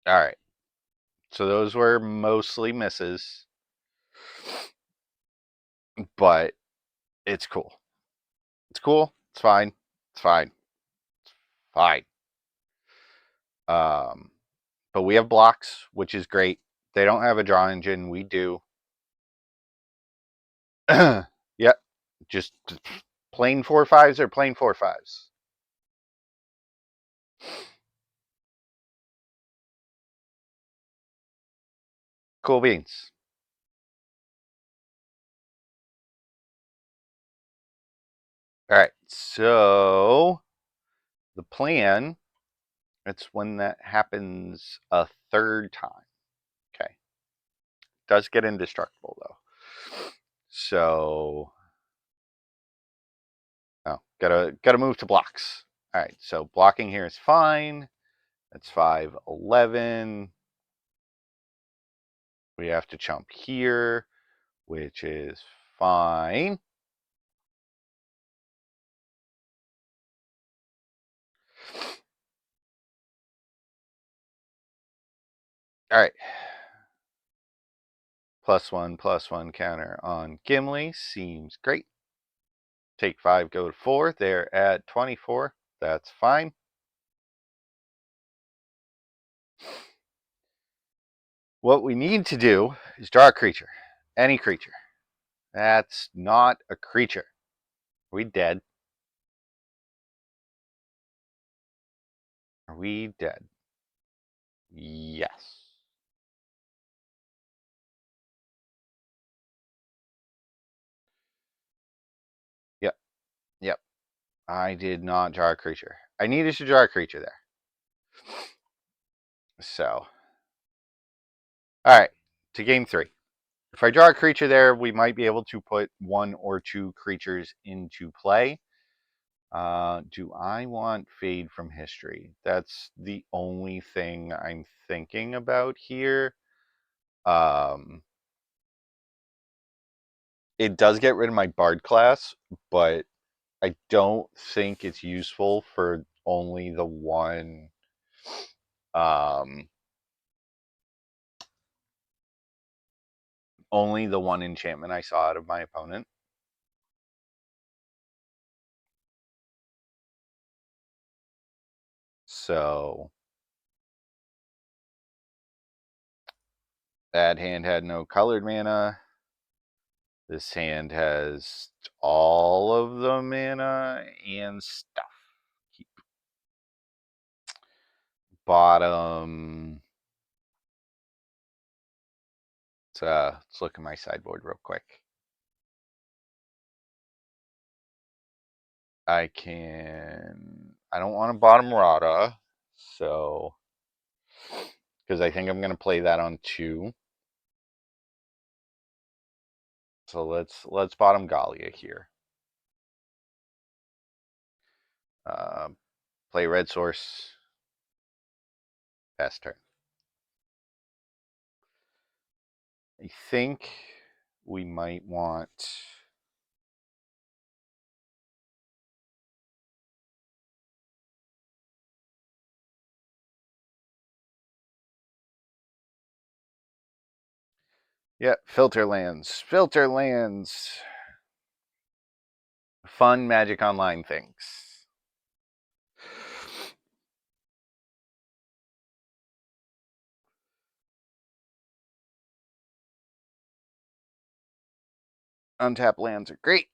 A: All right. So those were mostly misses. But it's cool. It's cool. It's fine. It's fine. It's fine. But we have blocks, which is great. They don't have a draw engine. We do. Yep. Just plain 4/5s or plain 4/5s. Cool beans. All right. So the plan, it's when that happens a third time. Okay. Does get indestructible though. So oh, gotta move to blocks. All right, so blocking here is fine. That's 5/11. We have to chump here, which is fine. All right. +1/+1 counter on Gimli seems great. Take 5, go to 4. They're at 24. That's fine. What we need to do is draw a creature. Any creature. That's not a creature. Are we dead? Are we dead? Yes. Yep. Yep. I did not draw a creature. I needed to draw a creature there. So, all right, to game 3. If I draw a creature there, we might be able to put 1 or 2 creatures into play. Do I want Fade from History? That's the only thing I'm thinking about here. It does get rid of my Bard class, but I don't think it's useful for only the one enchantment I saw out of my opponent. So that hand had no colored mana. This hand has all of the mana and stuff. Keep. Bottom. Let's look at my sideboard real quick. I don't want a bottom Rada, so because I think I'm going to play that on 2. So let's bottom Galia here. Play red source. Pass turn. I think we might want. Yeah, filter lands. Filter lands. Fun Magic Online things. Untap lands are great.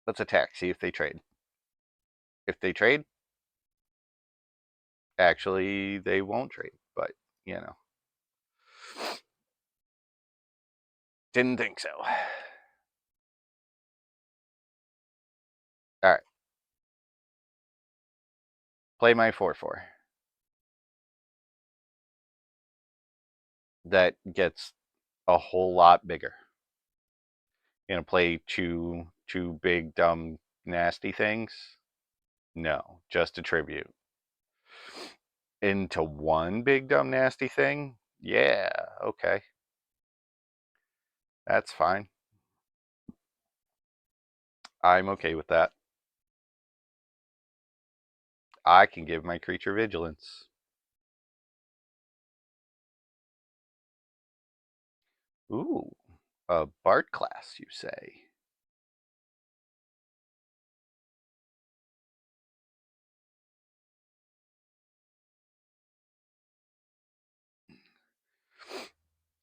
A: Let's attack, see if they trade. if they trade, actually, they won't trade, but, you know. Didn't think so. All right. Play my 4/4. That gets a whole lot bigger. You gonna play two big, dumb, nasty things? No, just a tribute. Into one big, dumb, nasty thing? Yeah, okay. That's fine. I'm okay with that. I can give my creature vigilance. Ooh, a Bard class, you say?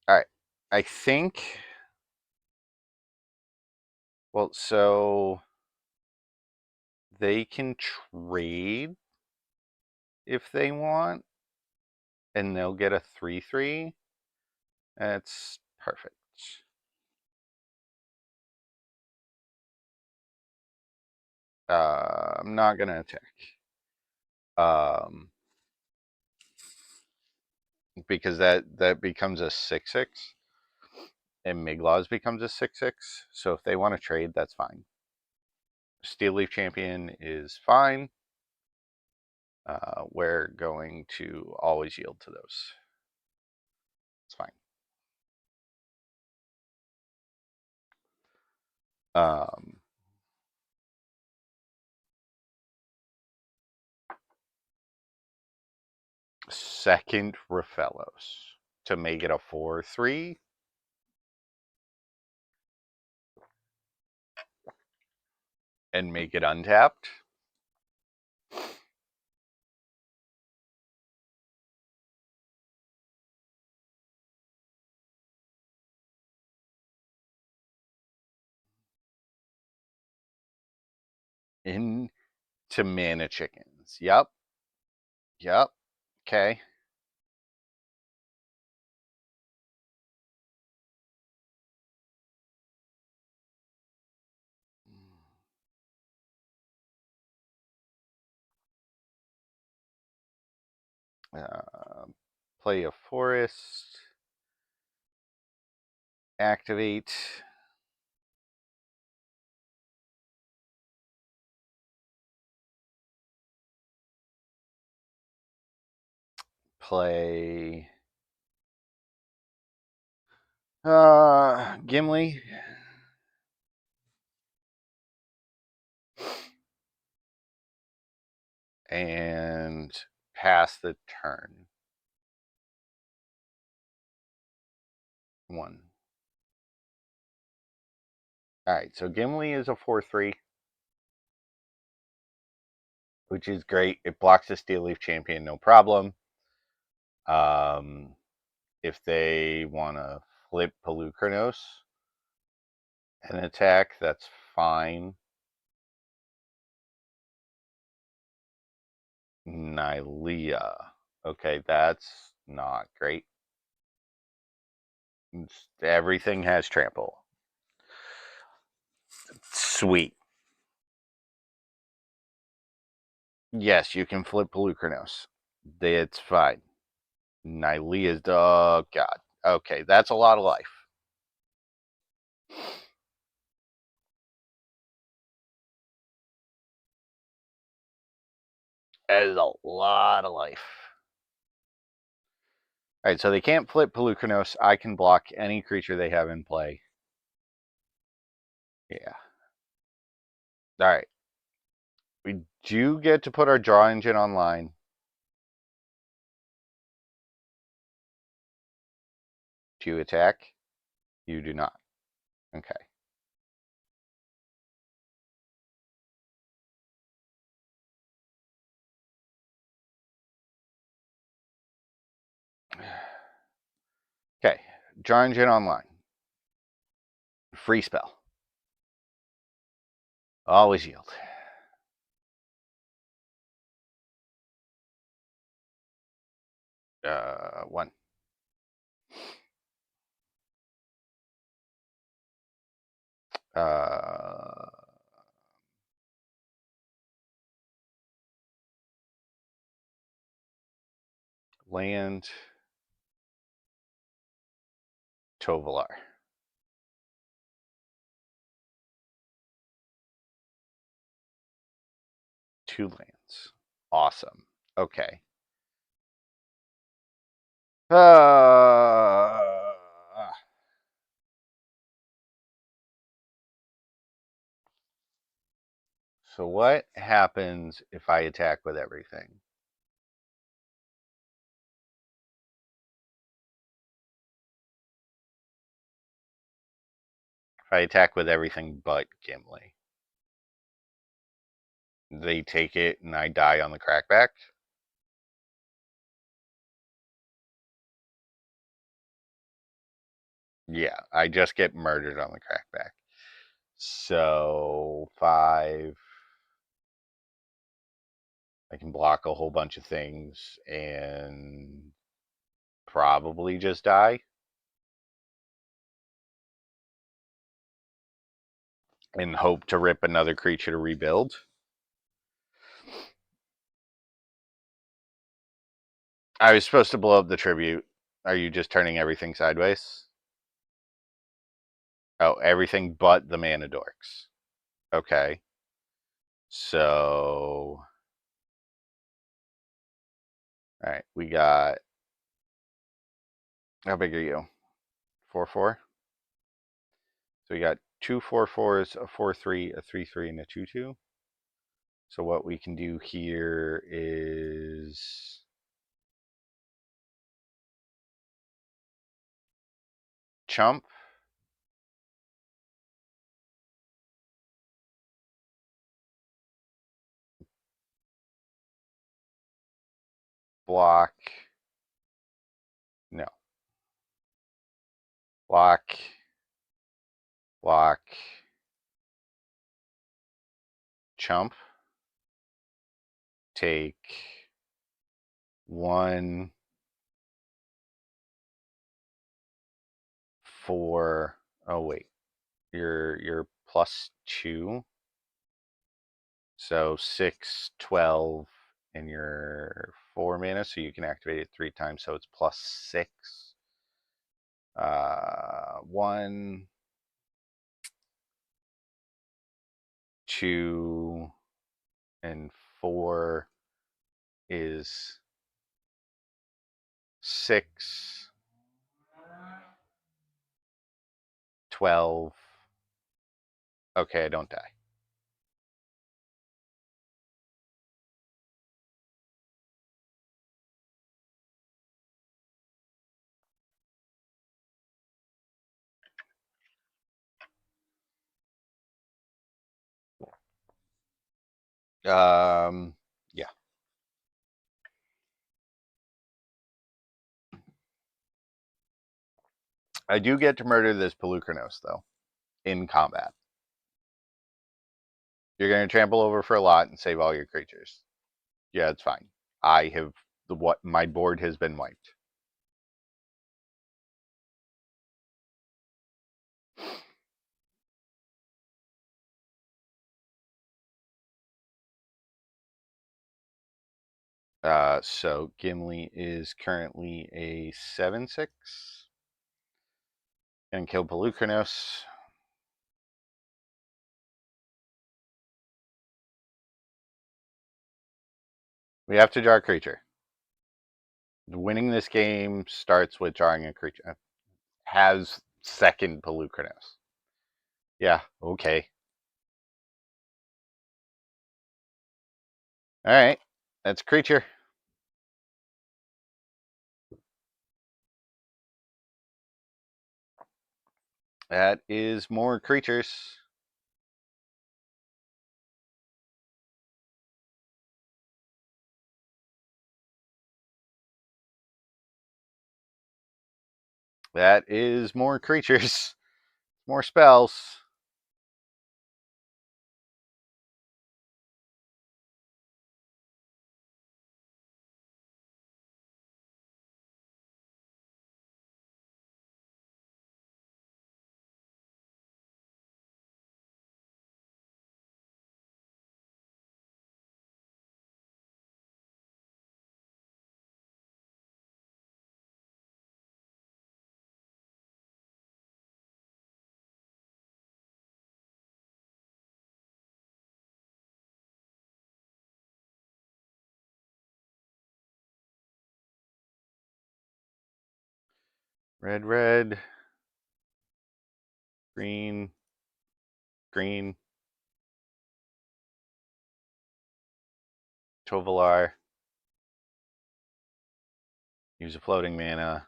A: All right. I think. Well, so they can trade if they want, and they'll get a 3/3. That's perfect. I'm not gonna attack. Um, because that becomes a 6/6, and Miglaws becomes a 6/6. So if they want to trade, that's fine. Steel Leaf Champion is fine. We're going to always yield to those. It's fine. Second Raphellos to make it a 4/3. And make it untapped. Into Mana Chickens. Yep. Yep. Okay. Play a forest. Activate. Play Gimli. And pass the turn. 1. Alright, so Gimli is a 4/3. Which is great. It blocks the Steel Leaf Champion, no problem. If they want to flip Polukranos and attack, that's fine. Nylea. Okay, that's not great. Everything has trample. Sweet. Yes, you can flip Polukranos. It's fine. Nylea's, oh god. Okay, that's a lot of life. That is a lot of life. Alright, so they can't flip Polukranos. I can block any creature they have in play. Yeah. Alright. We do get to put our draw engine online. Do you attack? You do not. Okay. Okay. Draw engine online. Free spell. Always yield. 1. Land Tovolar. 2 lands. Awesome. Okay. So what happens if I attack with everything? If I attack with everything but Gimli, they take it and I die on the crackback? Yeah, I just get murdered on the crackback. So 5. I can block a whole bunch of things and probably just die. And hope to rip another creature to rebuild. I was supposed to blow up the tribute. Are you just turning everything sideways? Oh, everything but the mana dorks. Okay. So, all right, we got. How big are you? 4/4. So we got 2 4/4s, a 4/3, a 3/3, and a 2/2. So what we can do here is chump. Block. No. Block. Block. Chump. Take 1, 4. Oh wait, you're +2. So 6, 12, and you're 4 mana, so you can activate it 3 times. So it's +6. 1, 2, and 4 is 6, 12. Okay, I don't die. Yeah. I do get to murder this Polukranos, though, in combat. You're going to trample over for a lot and save all your creatures. Yeah, it's fine. I have what my board has been wiped. So Gimli is currently a 7/6 and kill Polukranos. We have to draw a creature. Winning this game starts with drawing a creature. Has second Polukranos. Yeah, okay. All right, that's a creature. That is more creatures. That is more creatures. More spells. Red, red. Green, green. Tovolar. Use a floating mana.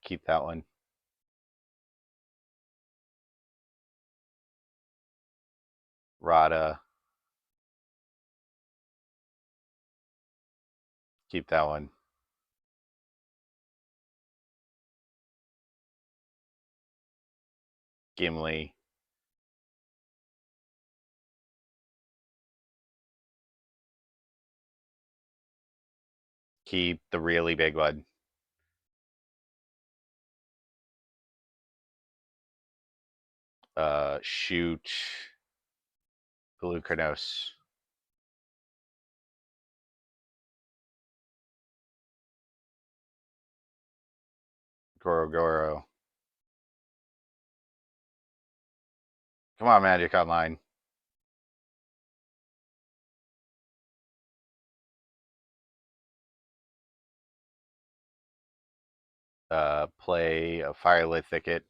A: Keep that one. Rada. Keep that one. Gimli. Keep the really big one. Shoot Pelucranos. Gorogoro. Come on, Magic Online. Play a Firelit Thicket.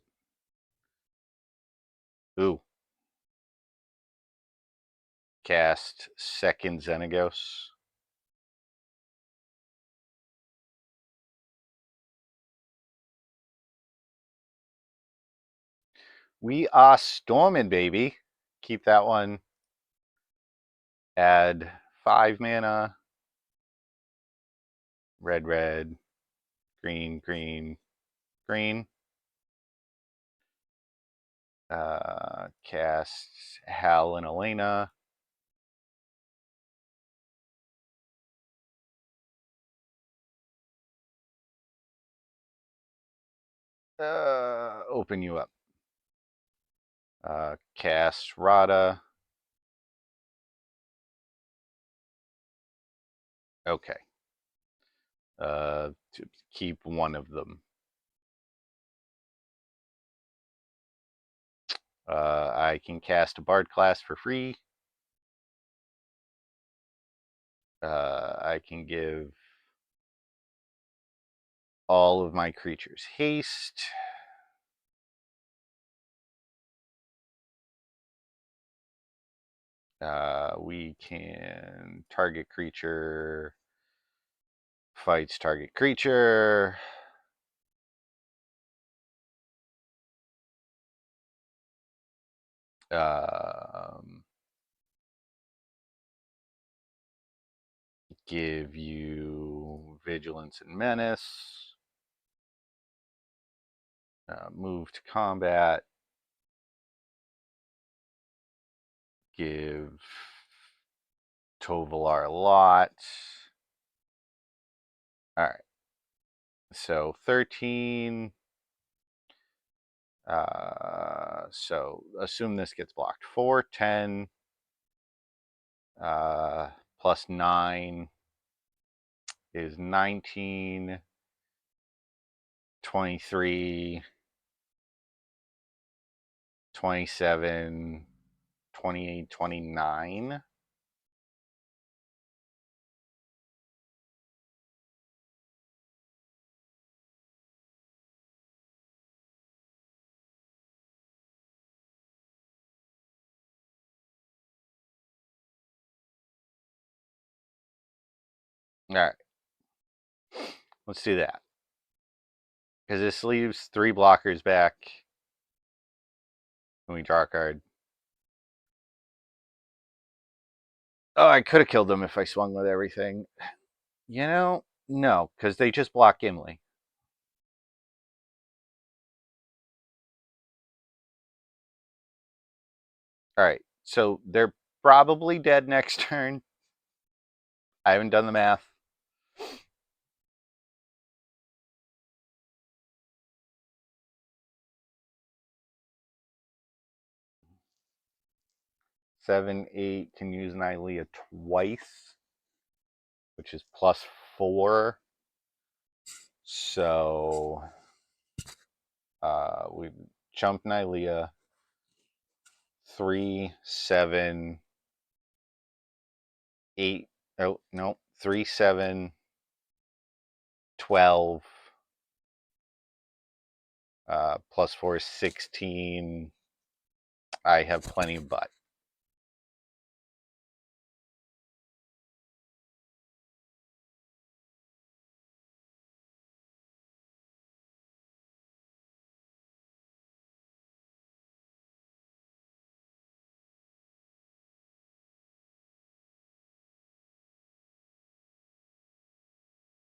A: Ooh. Cast second Xenagos. We are storming, baby. Keep that one. Add 5 mana. Red, red. Green, green, green. Cast Hal and Elena. Open you up. Cast Rada. Okay. To keep one of them. I can cast a Bard class for free. I can give all of my creatures haste. We can target creature fights target creature. Give you vigilance and menace. Move to combat. Give Tovolar a lot. All right. So 13. So assume this gets blocked. 4, 10, plus 9 is 19, 23, 27, 28, 29. All right. Let's do that. Because this leaves 3 blockers back. When we draw a card. Oh, I could have killed them if I swung with everything. You know, no, because they just block Gimli. All right, so they're probably dead next turn. I haven't done the math. Seven, 8 can use Nylea twice, which is +4. So we jump Nylea. 3, 7, 8. Oh no, 3, 7, 12, plus 4 is 16. I have plenty of butt.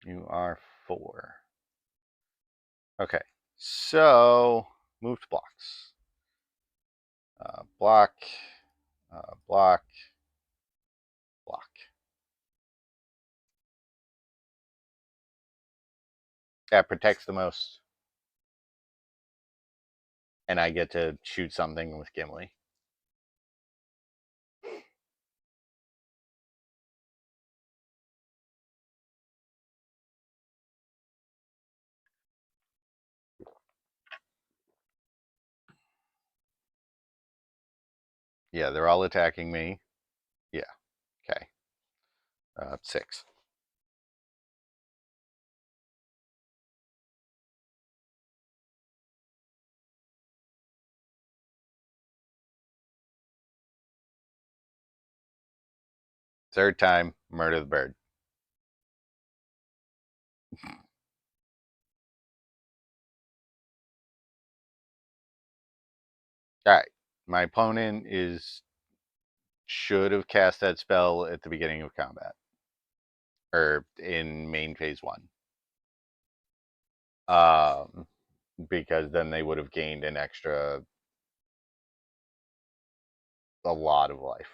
A: You are 4. Okay, so move to blocks. Block, block, block. That protects the most. And I get to shoot something with Gimli. Yeah, they're all attacking me. Yeah, okay. 6. Third time, murder the bird. All right, my opponent should have cast that spell at the beginning of combat, or in main phase 1. Because then they would have gained an extra, a lot of life.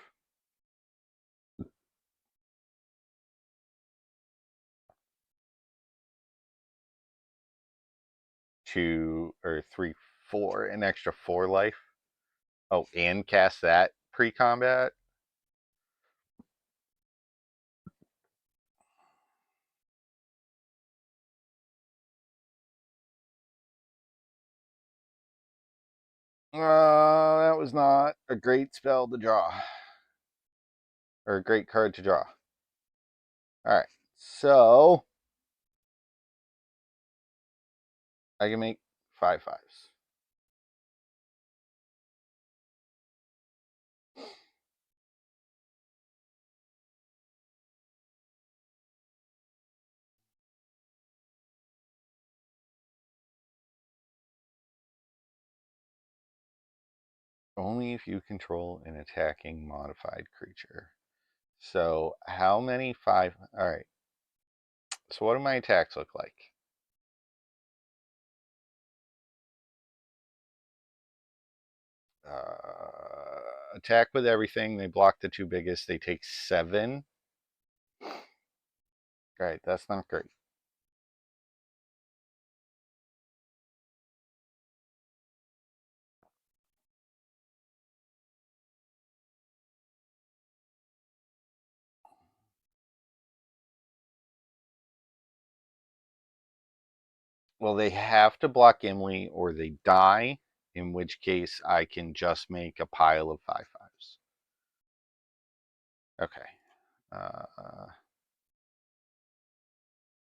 A: Two or 3, 4, an extra 4 life. Oh, and cast that pre-combat. That was not a great spell to draw, or a great card to draw. All right, so I can make 5 5s. Only if you control an attacking modified creature. So how many 5? All right. So what do my attacks look like? Attack with everything. They block the 2 biggest. They take 7. Right, that's not great. Well, they have to block Gimli or they die, in which case I can just make a pile of 5 5s. Okay.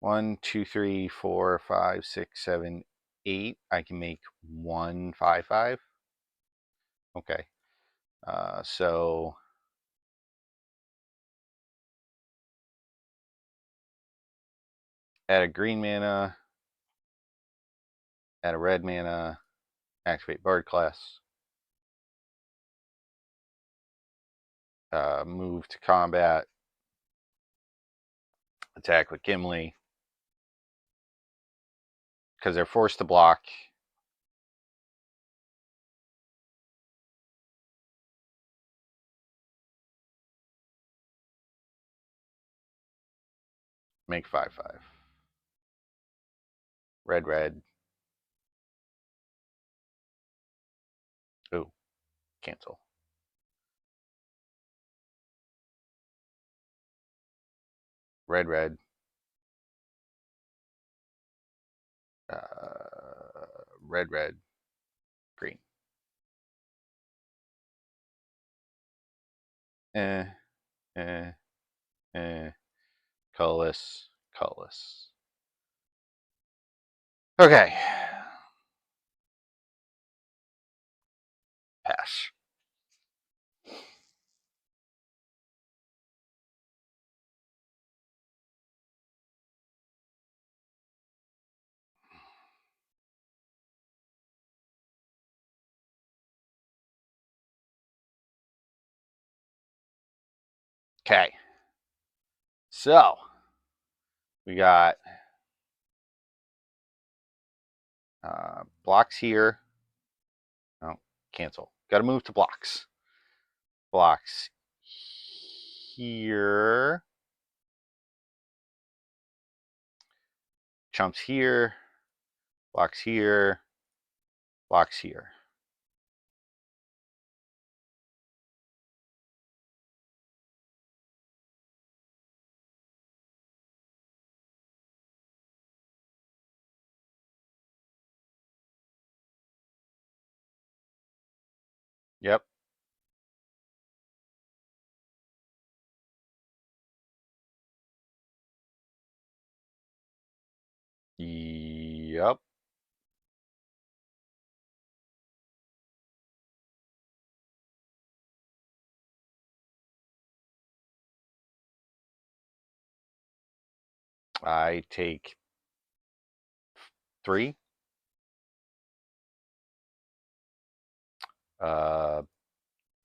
A: 1, 2, 3, 4, 5, 6, 7, 8. I can make 1 5 5. Okay. So add a green mana, add a red mana, activate Bard class, move to combat, attack with Gimli, because they're forced to block. Make 5 5. Red, red. Ooh, cancel. Red, red. Red, red. Green. Eh, eh, eh. colorless, colorless. Okay. Pass. Okay. So we got blocks here. Oh, cancel. Got to move to blocks. Blocks here. Chumps here. Blocks here. Blocks here. Yep. Yep. I take 3.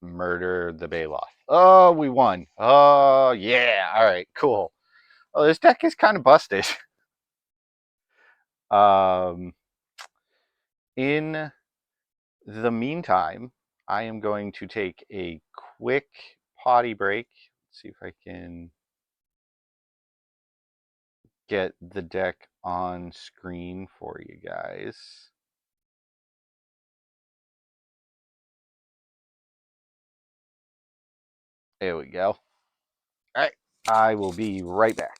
A: Murder the Baloth. Oh, we won. Oh, yeah. All right, cool. Oh, this deck is kind of busted. um, in the meantime, I am going to take a quick potty break. Let's see if I can get the deck on screen for you guys. There we go. All right, I will be right back.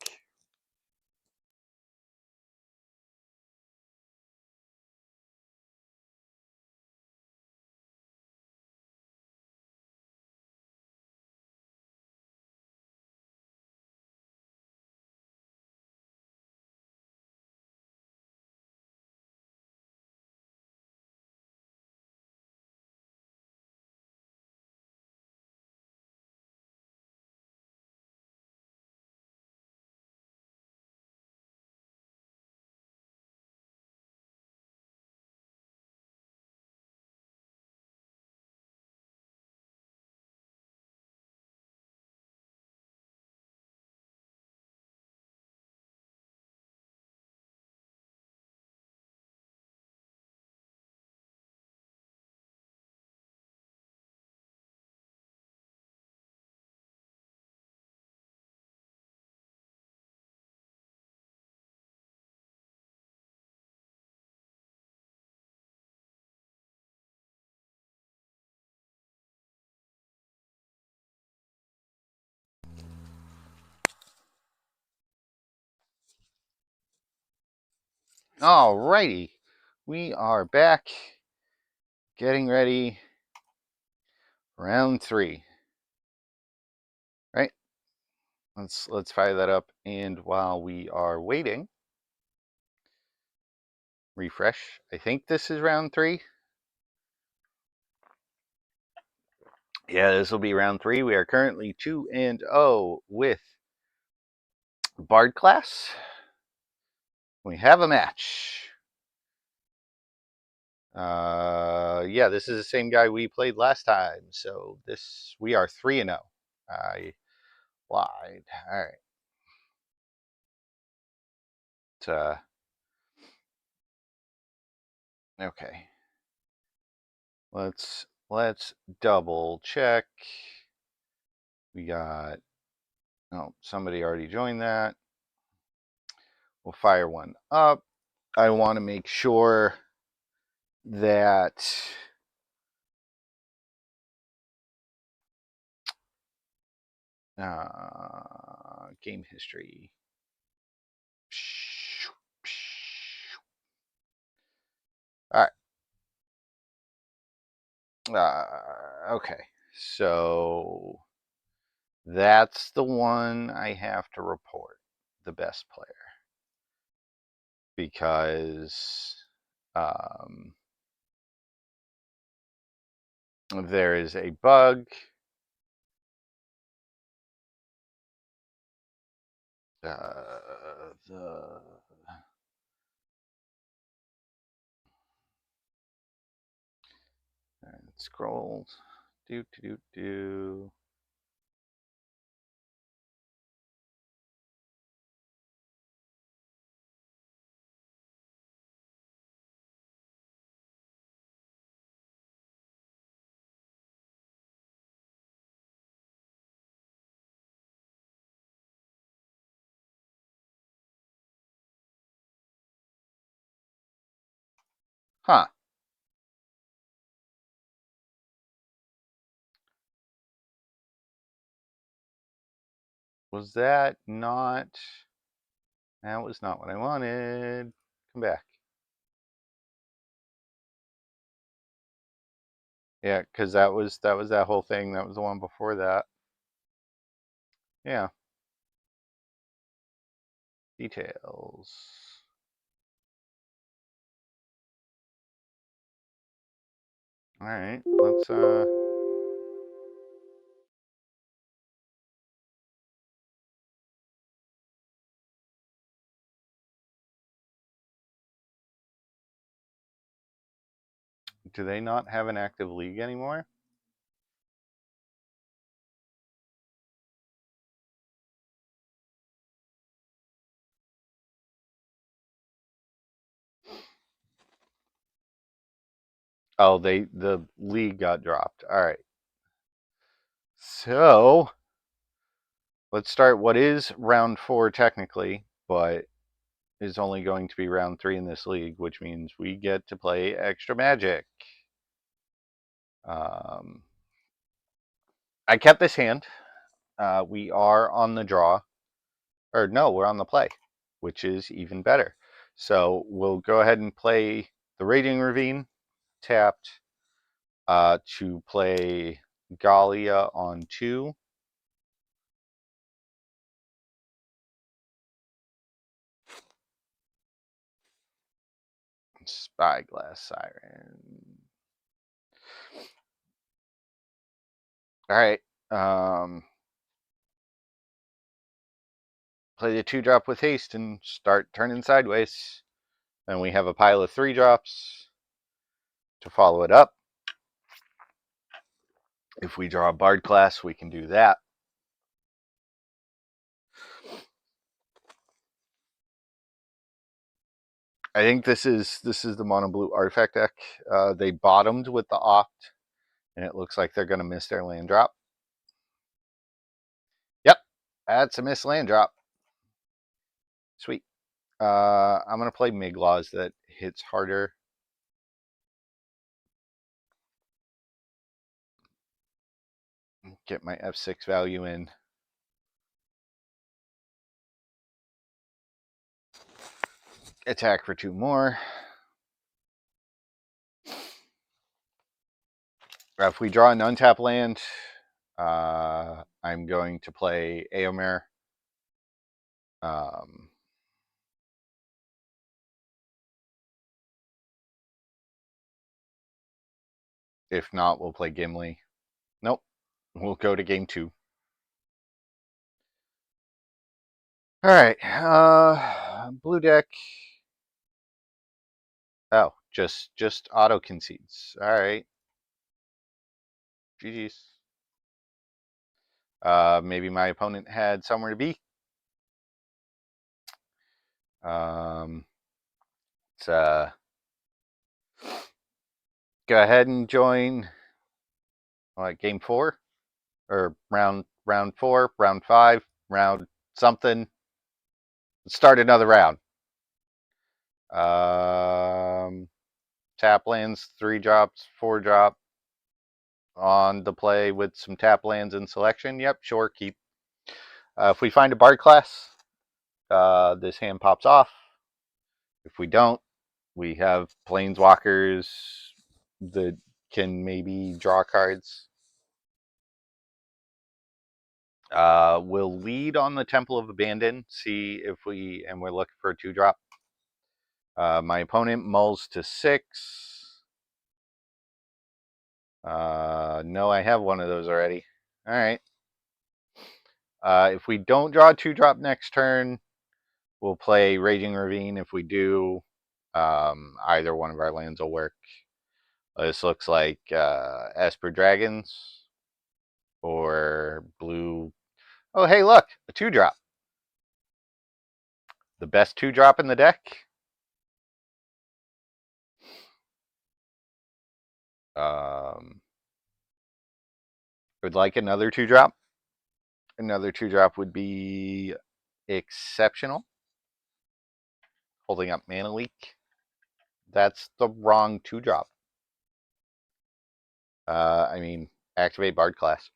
A: All righty, we are back, getting ready. Round 3. Right. Let's fire that up, and while we are waiting, refresh. I think this is round 3. Yeah, this will be round 3. We are currently 2-0 with Bard class. We have a match. Yeah, this is the same guy we played last time. So we are 3-0. I lied. All right. Okay. Let's double check. We got, oh, somebody already joined that. We'll fire one up. I want to make sure that game history. All right. Okay. So that's the one I have to report. the best player because there is a bug. Scrolled. Do. Huh. Was that not... That was not what I wanted. Come back. Yeah, because that was that whole thing. That was the one before that. Yeah. Details. All right. Let's do they not have an active league anymore? Oh, the league got dropped. All right. So, let's start what is round 4 technically, but is only going to be round 3 in this league, which means we get to play extra magic. I kept this hand. We are on the draw. Or no, we're on the play, which is even better. So we'll go ahead and play the Raging Ravine, tapped, to play Galia on 2. Spyglass Siren. All right. Play the 2-drop with haste and start turning sideways. Then we have a pile of 3-drops to follow it up. If we draw a Bard class, we can do that. I think this is the mono blue artifact deck. They bottomed with the Opt, and it looks like they're going to miss their land drop. Yep, that's a missed land drop. Sweet. I'm going to play Miglaws that hits harder. Get my F6 value in. Attack for 2 more. If we draw an untap land, I'm going to play Eomer. If not, we'll play Gimli. Nope. We'll go to game 2. All right. Blue deck. Oh, just auto concedes. All right. GG's. Maybe my opponent had somewhere to be. Let's go ahead and join game 4 or round 4, round 5, round something. Let's start another round. Tap lands, 3-drops, 4-drop on the play with some tap lands in selection. Yep, sure, keep. If we find a Bard class, this hand pops off. If we don't, we have Planeswalkers that can maybe draw cards. We'll lead on the Temple of Abandon, see if and we're looking for a 2-drop. My opponent mulls to 6. No, I have one of those already. All right. If we don't draw a 2-drop next turn, we'll play Raging Ravine. If we do, either one of our lands will work. This looks like Esper Dragons or blue. Oh, hey, look, a 2-drop. The best 2-drop in the deck. Would like another 2-drop. Another 2-drop would be exceptional. Holding up Mana Leak. That's the wrong 2-drop. I mean, activate Bard class.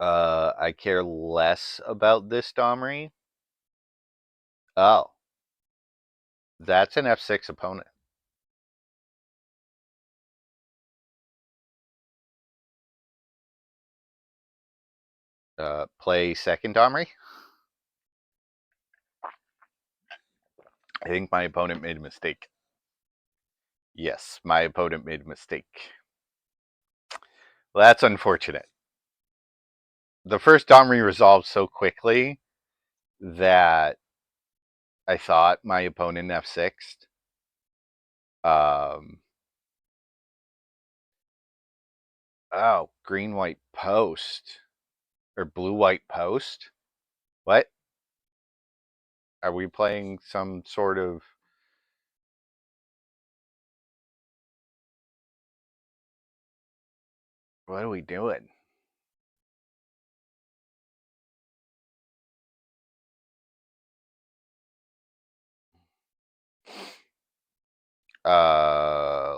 A: I care less about this Domri. Oh. That's an F6 opponent. Play second Domri. I think my opponent made a mistake. Yes, my opponent made a mistake. Well, that's unfortunate. The first Domri resolved so quickly that I thought my opponent F6'd. Oh, green-white post. Or blue-white post? What? Are we playing some sort of... What are we doing?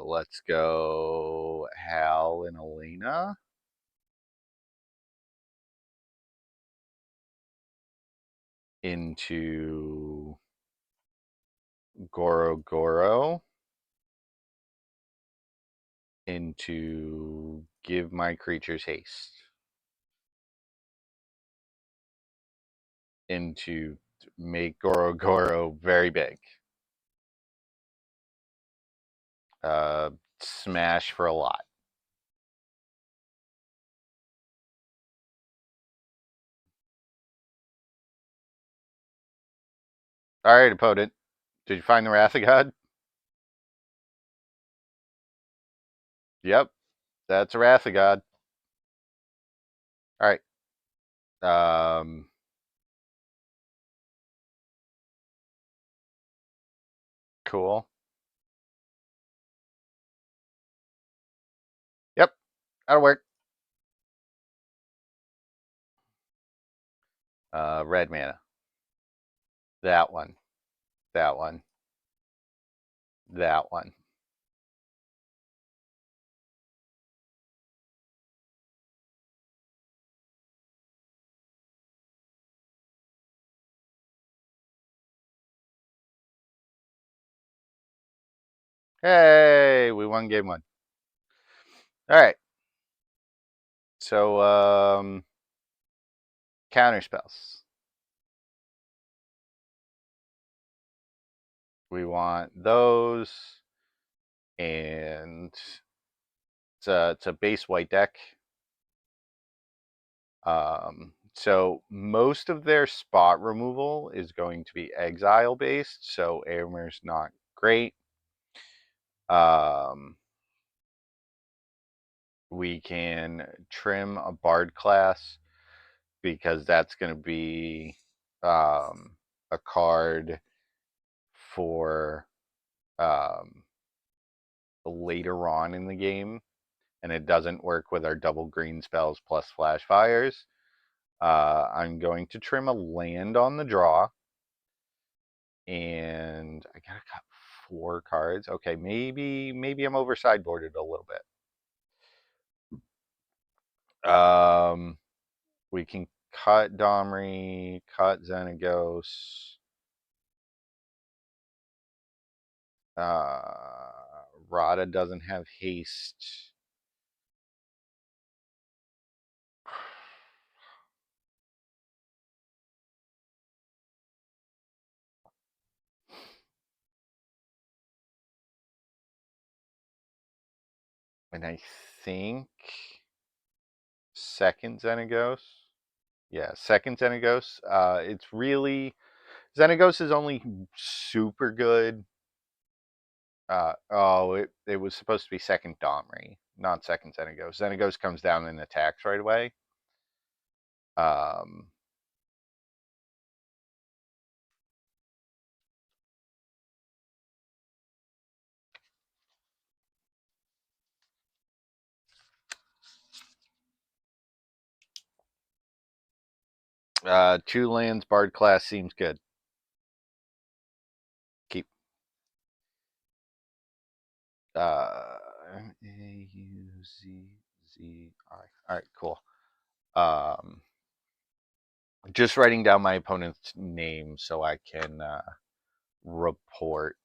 A: Let's go Hal and Elena. Into Goro Goro. Into give my creatures haste. Into make Goro Goro very big. Smash for a lot. All right, opponent. Did you find the Wrath of God? Yep, that's a Wrath of God. All right. Cool. Yep, that'll work. Red mana. That one. That one. That one. Hey, we won game 1. All right. So, counter spells. We want those, and it's a base white deck. So most of their spot removal is going to be exile based, so Airmir's not great. We can trim a Bard class because that's going to be a card for later on in the game, and it doesn't work with our double green spells plus flash fires. I'm going to trim a land on the draw, and I gotta cut 4 cards. Okay, maybe I'm over sideboarded a little bit. We can cut Domri, cut Xenagos. Rada doesn't have haste. And I think second Xenagos. Yeah, second Xenagos. It's really Xenagos is only super good. It was supposed to be second Domri, not second Xenagos. Xenagos comes down and attacks right away. Um, 2 lands, Bard class seems good. Keep. Mauzzi. All right, cool. Just writing down my opponent's name so I can report.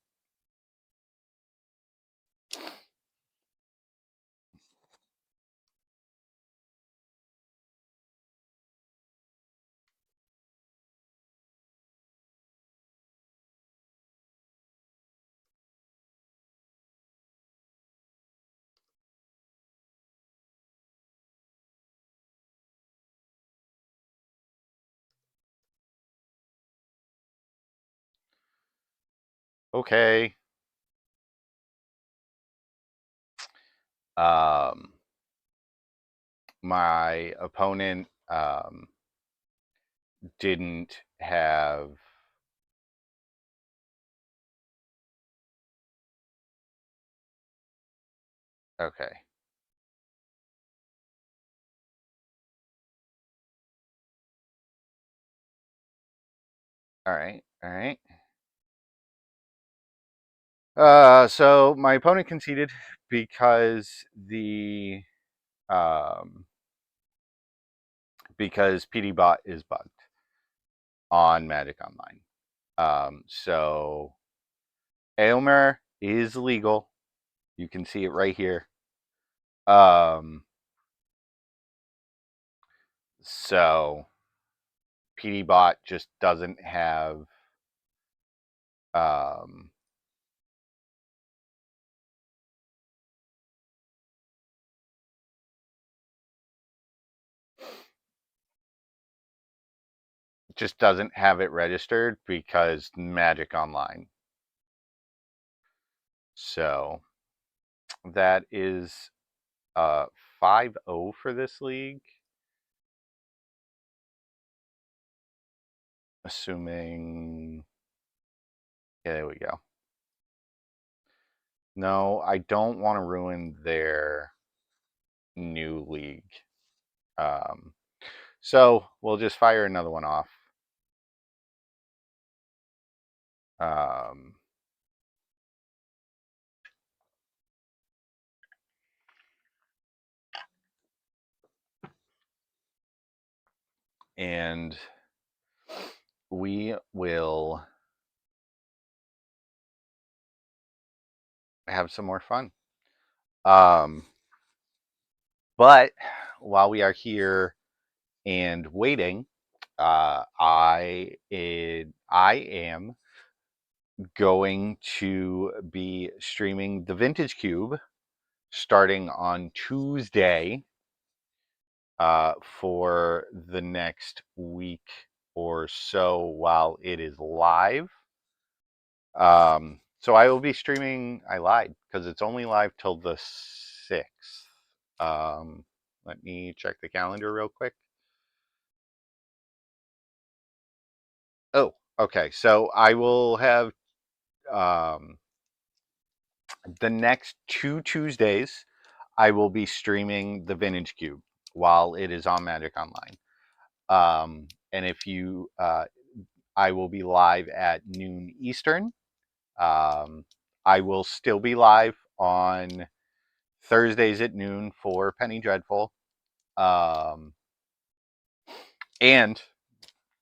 A: Okay. My opponent didn't have. Okay. All right. All right. So my opponent conceded um, because PD bot is bugged on Magic Online. So Aylmer is legal. You can see it right here. So PD bot just doesn't have it registered because Magic Online. So that is 5-0 for this league. Assuming, yeah, there we go. No, I don't want to ruin their new league. So we'll just fire another one off. And we will have some more fun. But while we are here and waiting, I am going to be streaming the Vintage Cube starting on Tuesday for the next week or so while it is live. So I will be streaming. I lied because it's only live till the 6th. Let me check the calendar real quick. Oh, okay. So I will have the next 2 Tuesdays. I will be streaming the Vintage Cube while it is on Magic Online. And if you, I will be live at noon Eastern. I will still be live on Thursdays at noon for Penny Dreadful. And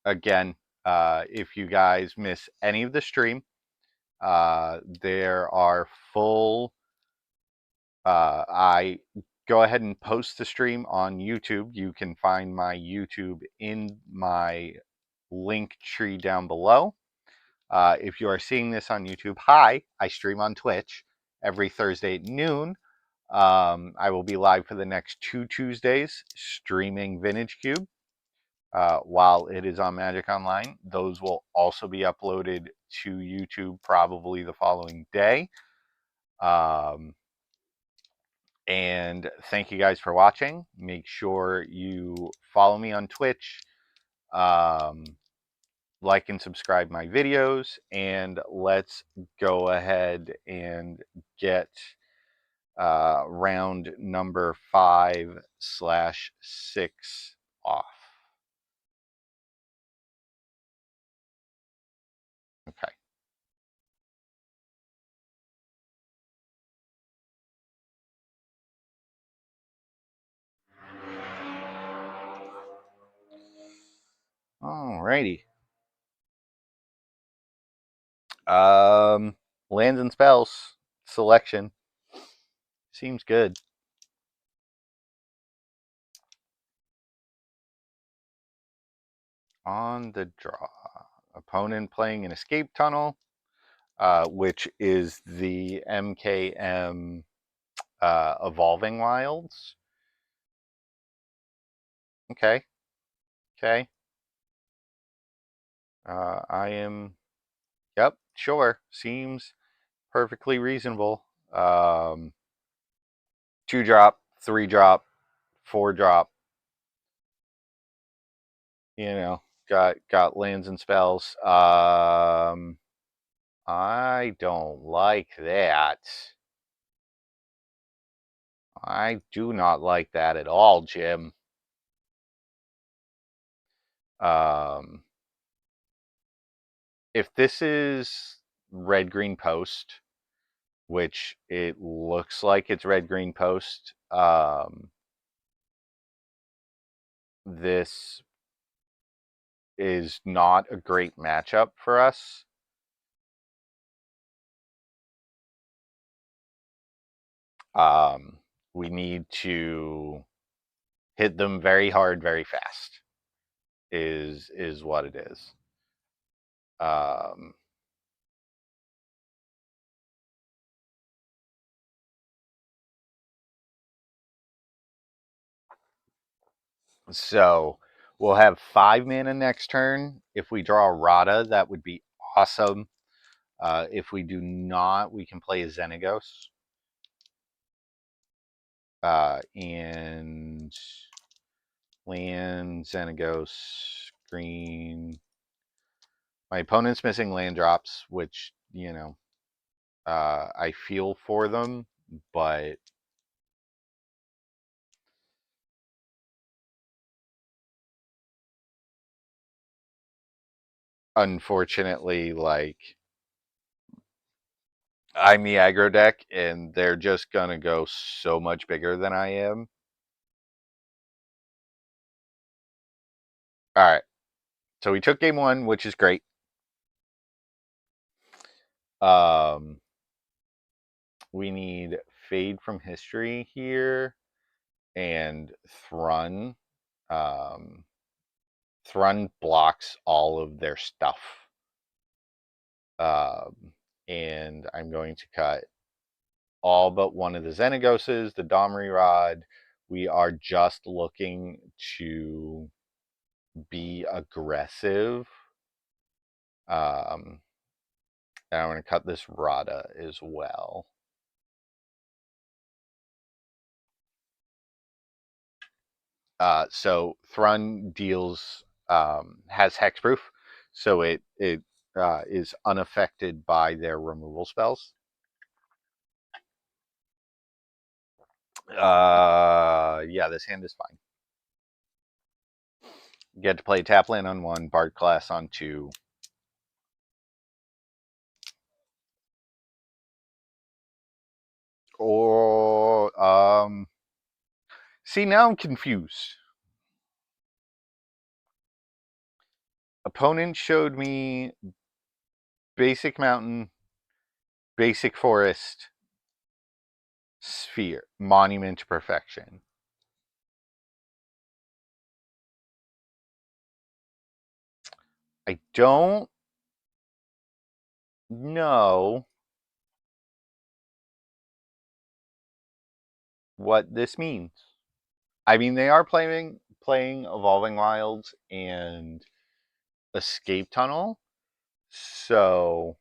A: again, if you guys miss any of the stream, there are full. I go ahead and post the stream on YouTube. You can find my YouTube in my link tree down below. If you are seeing this on YouTube, hi, I stream on Twitch every Thursday at noon. I will be live for the next 2 Tuesdays streaming Vintage Cube while it is on Magic Online. Those will also be uploaded to YouTube probably the following day. And thank you guys for watching. Make sure you follow me on Twitch, like and subscribe my videos, and let's go ahead and get round number 5/6 off. Okay. Alrighty. Lands and spells selection seems good. On the draw, opponent playing an escape tunnel, which is the MKM Evolving Wilds. Okay. Okay. I am. Yep. Sure. Seems perfectly reasonable. 2-drop, 3-drop, 4-drop. Got lands and spells. I don't like that. I do not like that at all, Jim. If this is red green post, which it looks like it's red green post, this is not a great matchup for us. We need to hit them very hard, very fast. Is what it is. So we'll have 5 mana next turn. If we draw a Rada, that would be awesome. If we do not, we can play a Xenagos. And land, Xenagos, green. My opponent's missing land drops, which, I feel for them, but unfortunately, like, I'm the aggro deck, and they're just gonna go so much bigger than I am. All right. So we took game 1, which is great. We need Fade from History here and Thrun. Thrun blocks all of their stuff. And I'm going to cut all but one of the Xenagoses, the Domri Rod. We are just looking to be aggressive. And I'm going to cut this Rada as well. So Thrun deals has hexproof, so it is unaffected by their removal spells. Yeah, this hand is fine. You get to play tap land on 1, Bard class on 2. Or see, now I'm confused. Opponent showed me basic mountain, basic forest, sphere, monument to perfection. I don't know what this means. I mean, they are playing Evolving Wilds and Escape Tunnel, so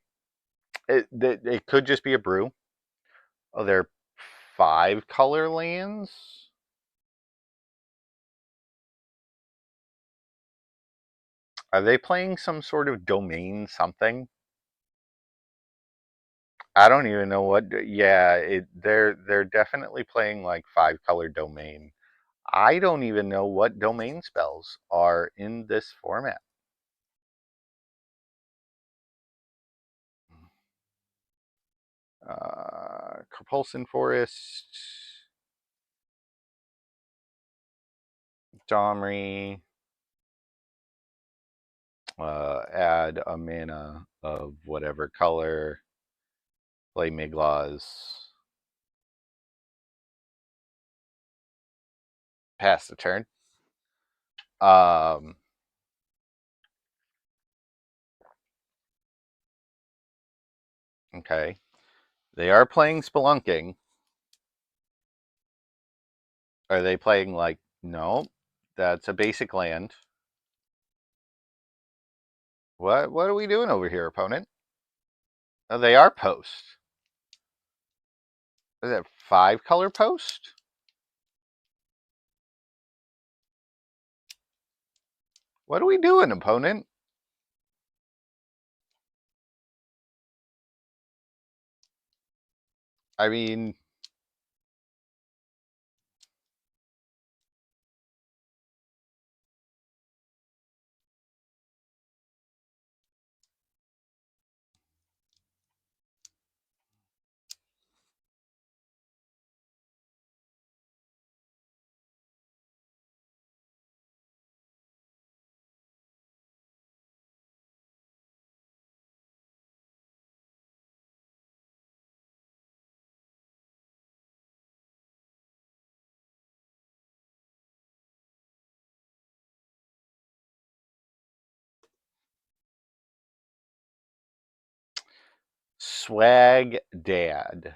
A: it could just be a brew. Oh, they're 5-color lands. Are they playing some sort of domain something? I don't even know what. Yeah, they're definitely playing like 5-color domain. I don't even know what domain spells are in this format. Compulsion Forest, Domri, add a mana of whatever color, play Miglaws, pass the turn. Okay. They are playing Spelunking. Are they playing like, no, that's a basic land. What are we doing over here, opponent? Oh, they are post. Is that 5-color post? What are we doing, opponent? I mean, Swag Dad.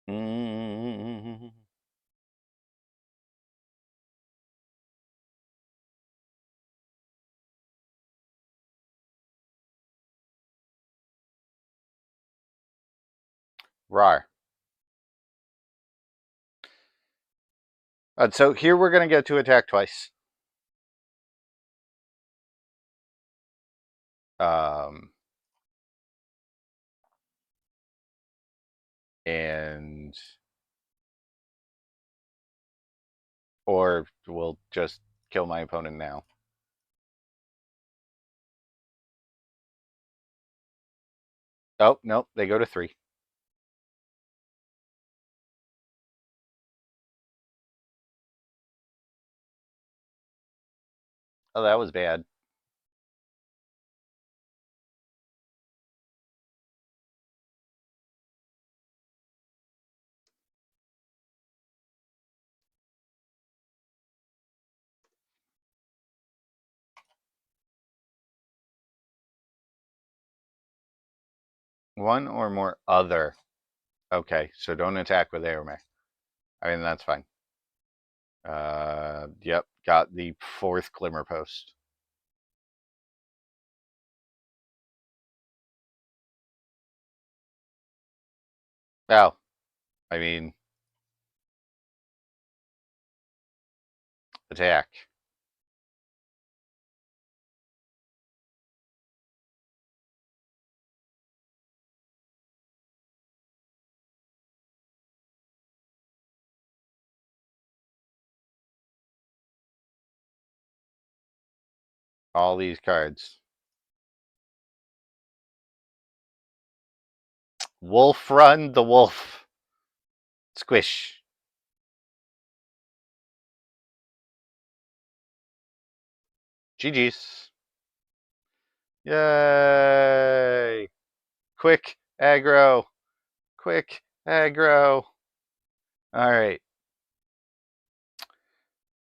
A: Mm. Rar. So here we're going to get to attack twice. Um, and or we'll just kill my opponent now. Oh, nope, they go to 3. Oh, that was bad. One or more other. Okay, so don't attack with Aramir. I mean, that's fine. Yep, got the 4th Glimmer Post. Oh, I mean, attack. All these cards. Wolf Run the Wolf. Squish. GG's. Yay! Quick aggro. Quick aggro. All right.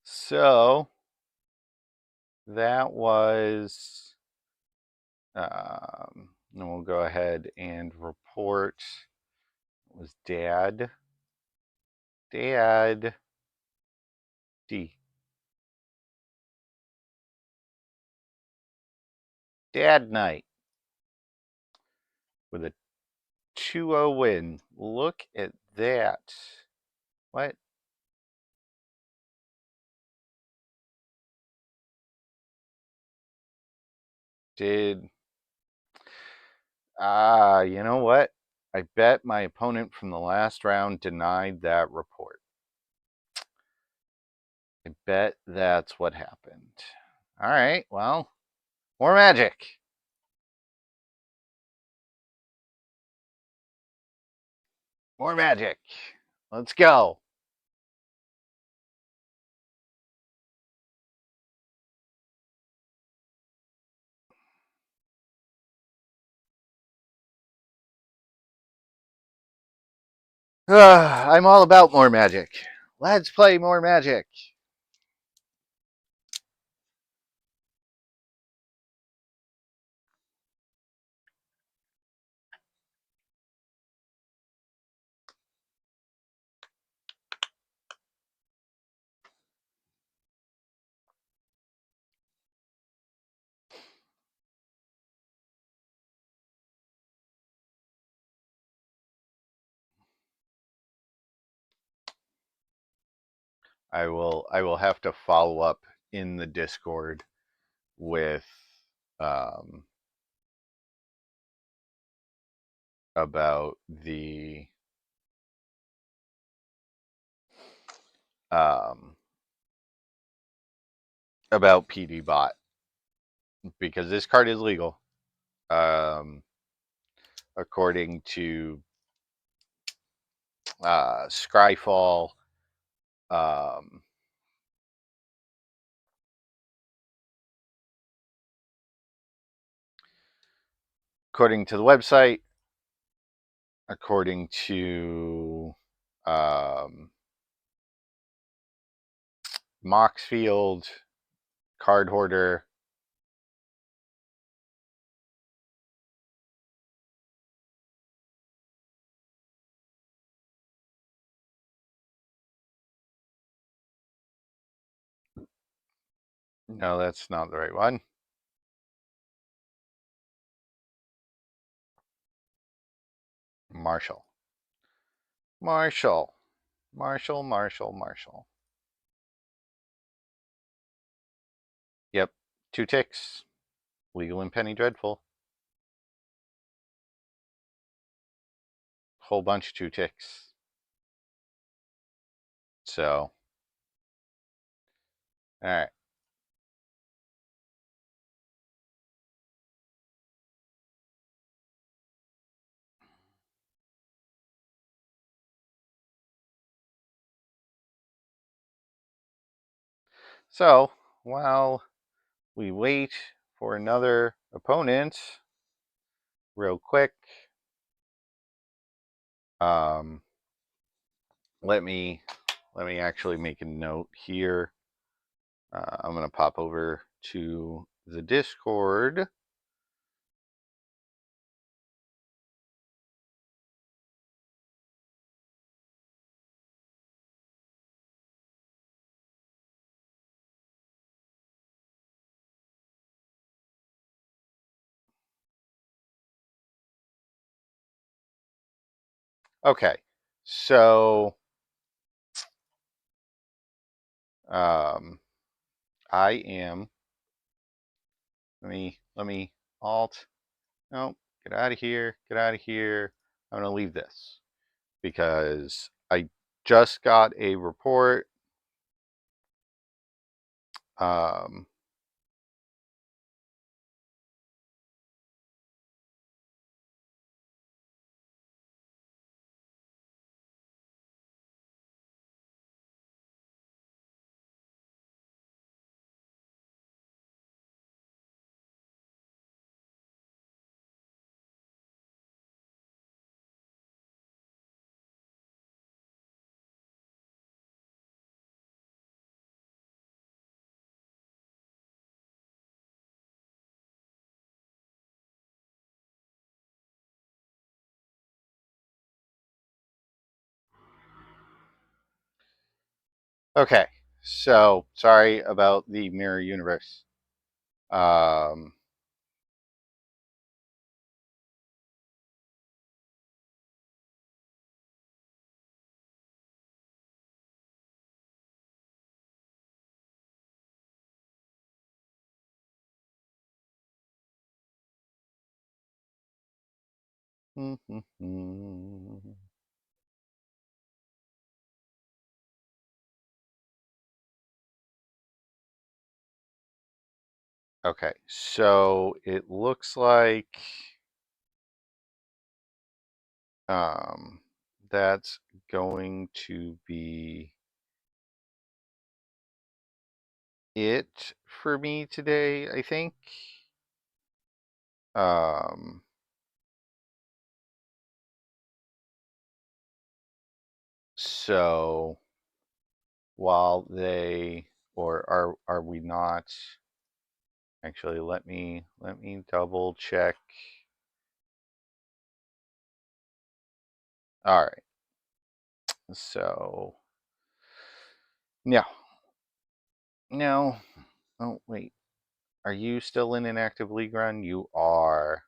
A: So that was, and we'll go ahead and report. It was Dad. Dad. D. Dad night with a 2-0 win. Look at that. What? Did you know what? I bet my opponent from the last round denied that report. I bet that's what happened. All right, well, more magic. More magic. Let's go. I'm all about more magic. Let's play more magic. I will have to follow up in the Discord with about the about PD bot, because this card is legal, according to Scryfall. According to the website, according to Moxfield, Card Hoarder. No, that's not the right one. Marshall. Marshall. Marshall, Marshall, Marshall. Yep. 2 ticks. Legal and Penny Dreadful. Whole bunch of 2 ticks. So, alright. So, while we wait for another opponent, real quick, let me actually make a note here. I'm going to pop over to the Discord. Okay, so I am. Let me alt. No, get out of here. Get out of here. I'm gonna leave this because I just got a report. Um, Okay, so sorry about the mirror universe. Um, okay, so it looks like um, that's going to be it for me today, I think. Um, so while they, or are we not? Actually, let me double check. All right. So no, no. Oh wait, are you still in an active league run? You are.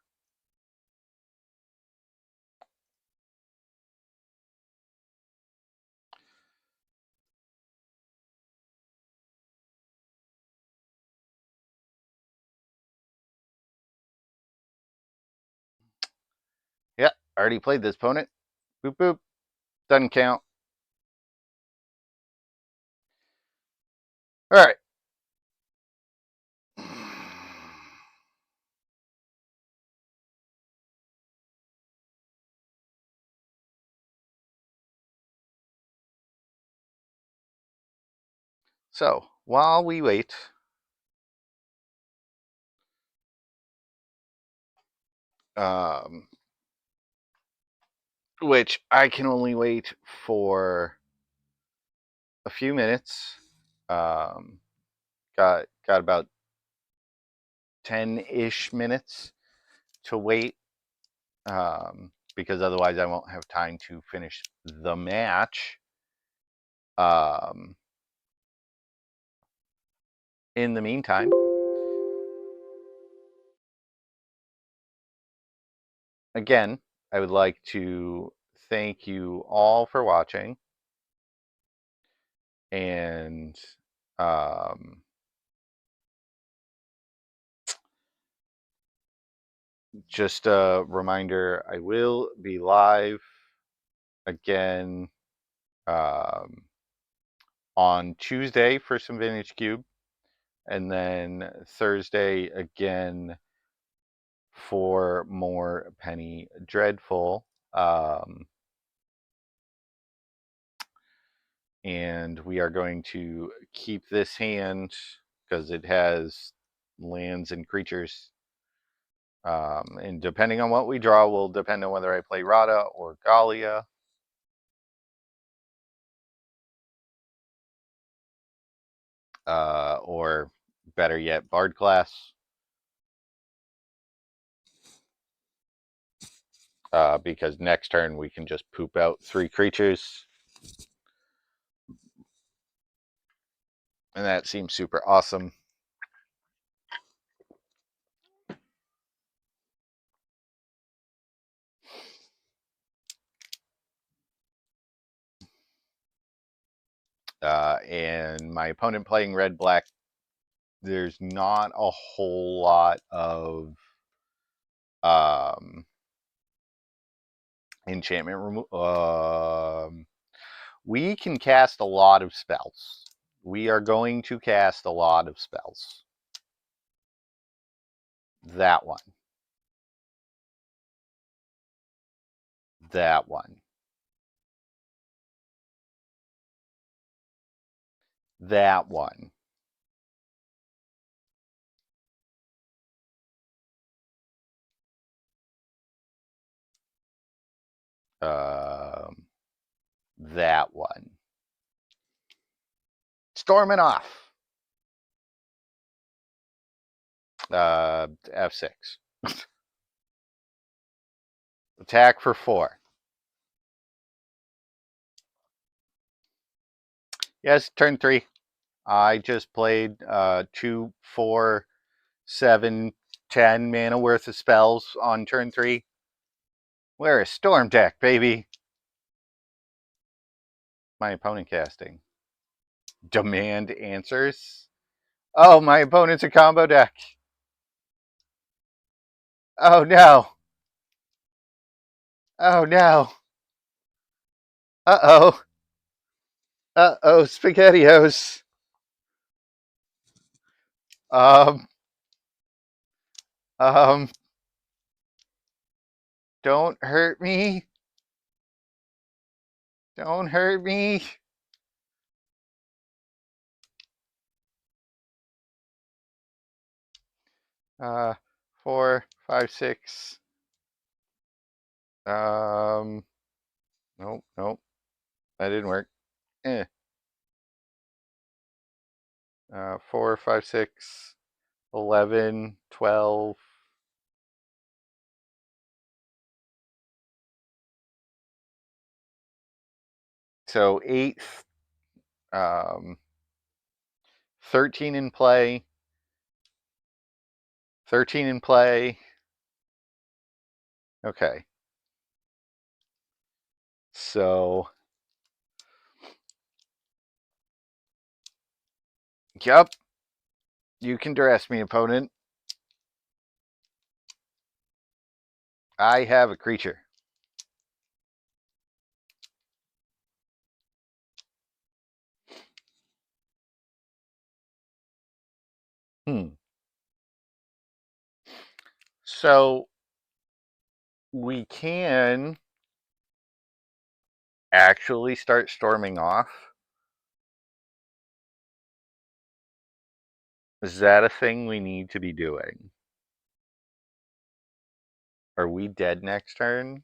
A: Yeah, already played this opponent. Boop boop. Doesn't count. All right. So while we wait, um, which I can only wait for a few minutes. Um, got about 10-ish minutes to wait, because otherwise I won't have time to finish the match. Um, in the meantime, again, I would like to thank you all for watching, and just a reminder, I will be live again um, on Tuesday for some Vintage Cube, and then Thursday again for more Penny Dreadful. And we are going to keep this hand because it has lands and creatures. And depending on what we draw will depend on whether I play Rada or Galia. Or better yet, Bard class. Because next turn we can just poop out 3 creatures. And that seems super awesome. And my opponent playing red-black, there's not a whole lot of enchantment removal. We can cast a lot of spells. We are going to cast a lot of spells. That one. That one. That one. That one. Storming off. F6. Attack for 4. Yes, turn 3. I just played 2, 4, 7, 10 mana worth of spells on turn 3. We're a storm deck, baby. My opponent casting. Demand answers. Oh, my opponent's a combo deck. Oh no. Oh no. Uh-oh. Uh-oh, SpaghettiOs. Um, um, don't hurt me. Don't hurt me. Uh, 4, 5, 6. Nope, nope. That didn't work. Eh. 4, 5, 6, 11, 12. So 8th, 13 in play. 13 in play. Okay. So, yep. You can dress me, opponent. I have a creature. So we can actually start storming off. Is that a thing we need to be doing? Are we dead next turn?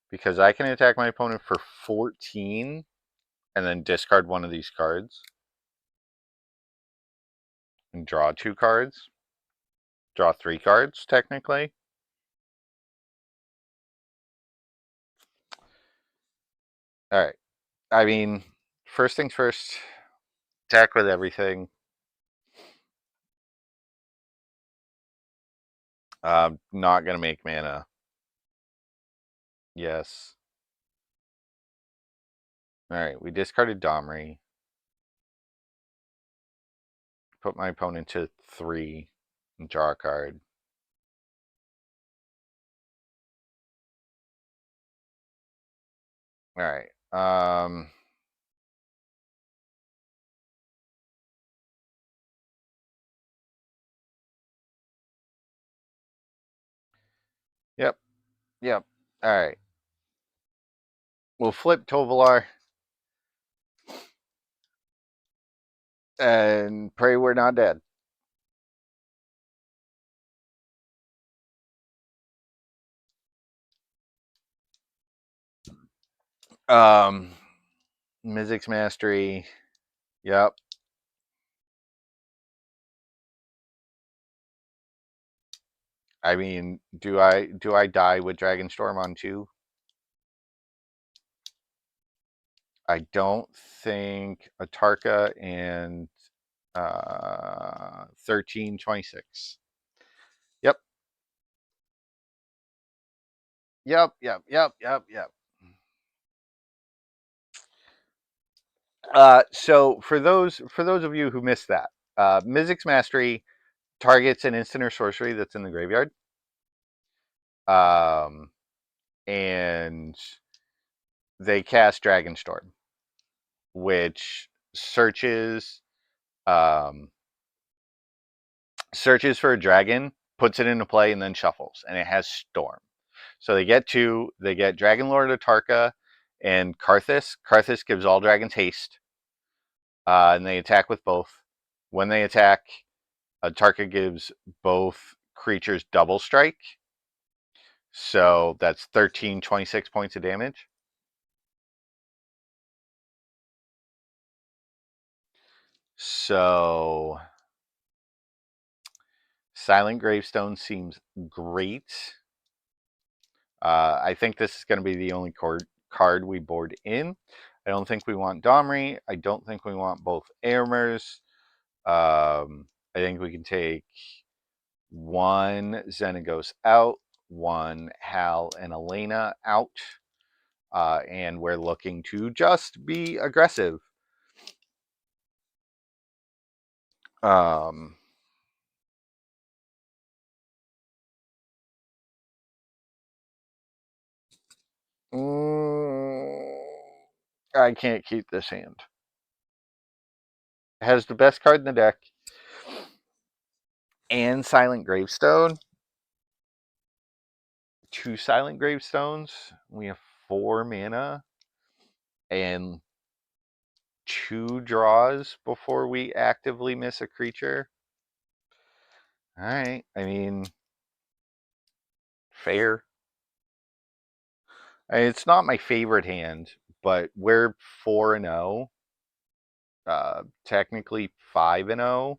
A: Because I can attack my opponent for 14 and then discard one of these cards and draw 2 cards. Draw 3 cards, technically. Alright. I mean, first things first, attack with everything. Not going to make mana. Yes. Alright, we discarded Domri. Put my opponent to 3 and draw a card. Alright. Yep. Yep. Alright. We'll flip Tovolar. And pray we're not dead. Mizzix Mastery. Yep. I mean, do I die with Dragonstorm on 2? I don't think Atarka and 1326. Yep. Yep. Yep. Yep. Yep. Yep. So for those of you who missed that, Mizzix Mastery targets an instant or sorcery that's in the graveyard. And they cast Dragonstorm, which searches searches for a dragon, puts it into play, and then shuffles, and it has Storm. So they get 2. They get Dragonlord Atarka and Karthus. Karthus gives all dragons haste, and they attack with both. When they attack, Atarka gives both creatures double strike. So that's 13, 26 points of damage. So Silent Gravestone seems great. I think this is going to be the only card we board in. I don't think we want Domri. I don't think we want both Airmers. I think we can take one Xenagos out, one Hal and Elena out, and we're looking to just be aggressive. Um, I can't keep this hand. It has the best card in the deck and Silent Gravestone. 2 Silent Gravestones. We have 4 mana and 2 draws before we actively miss a creature. All right. I mean, fair. It's not my favorite hand, but we're 4-0. Technically 5-0.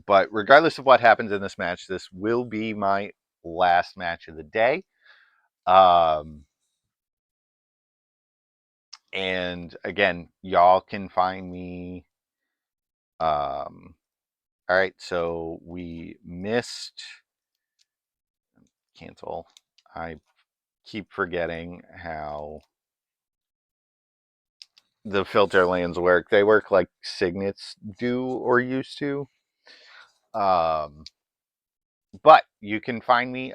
A: But regardless of what happens in this match, this will be my last match of the day. And again, y'all can find me. All right, so we missed cancel. I keep forgetting how the filter lands work. They work like signets do or used to. But you can find me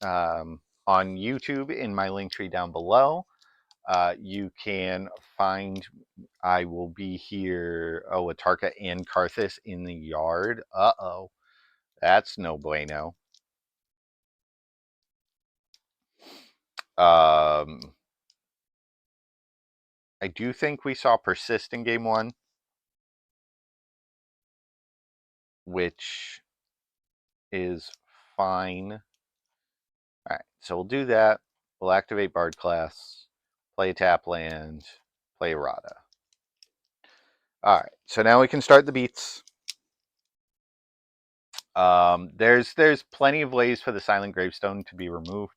A: on YouTube in my link tree down below. You can find, I will be here, Atarka and Karthus in the yard. Uh-oh. That's no bueno. I do think we saw Persist in game 1, which is fine. All right, so we'll do that. We'll activate Bard class, play tap land, play Errata. All right, so now we can start the beats. There's plenty of ways for the Silent Gravestone to be removed.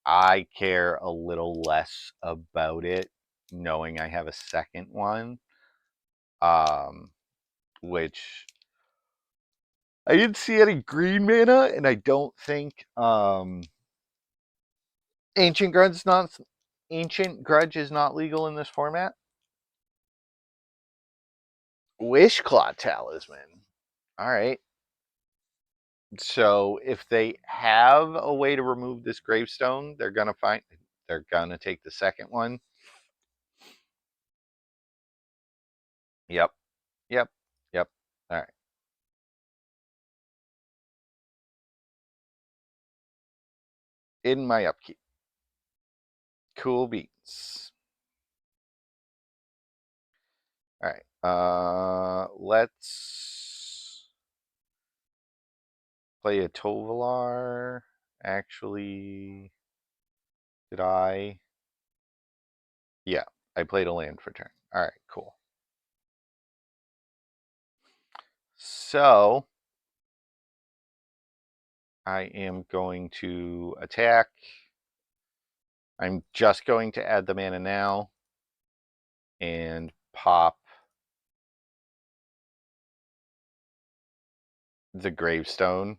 A: I care a little less about it, knowing I have a second one, which I didn't see any green mana, and I don't think Ancient Grudge is not legal in this format. Wishclaw Talisman. All right. So if they have a way to remove this gravestone, they're gonna take the second one. Yep. Yep. Yep. All right. In my upkeep. Cool beats. All right. Let's play a Tovolar. Actually, did I? Yeah, I played a land for turn. All right, cool. So I am going to attack. I'm just going to add the mana now and pop the gravestone.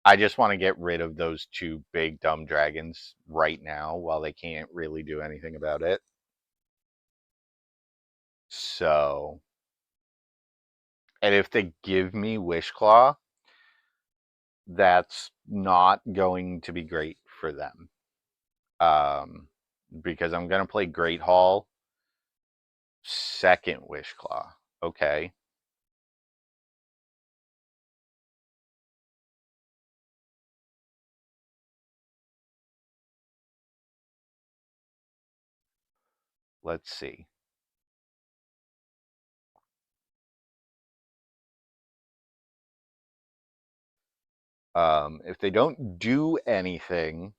A: I just want to get rid of those 2 big dumb dragons right now while they can't really do anything about it. So, and if they give me Wishclaw, that's not going to be great for them. Because I'm going to play Great Hall, second Wishclaw. Okay. Let's see. If they don't do anything,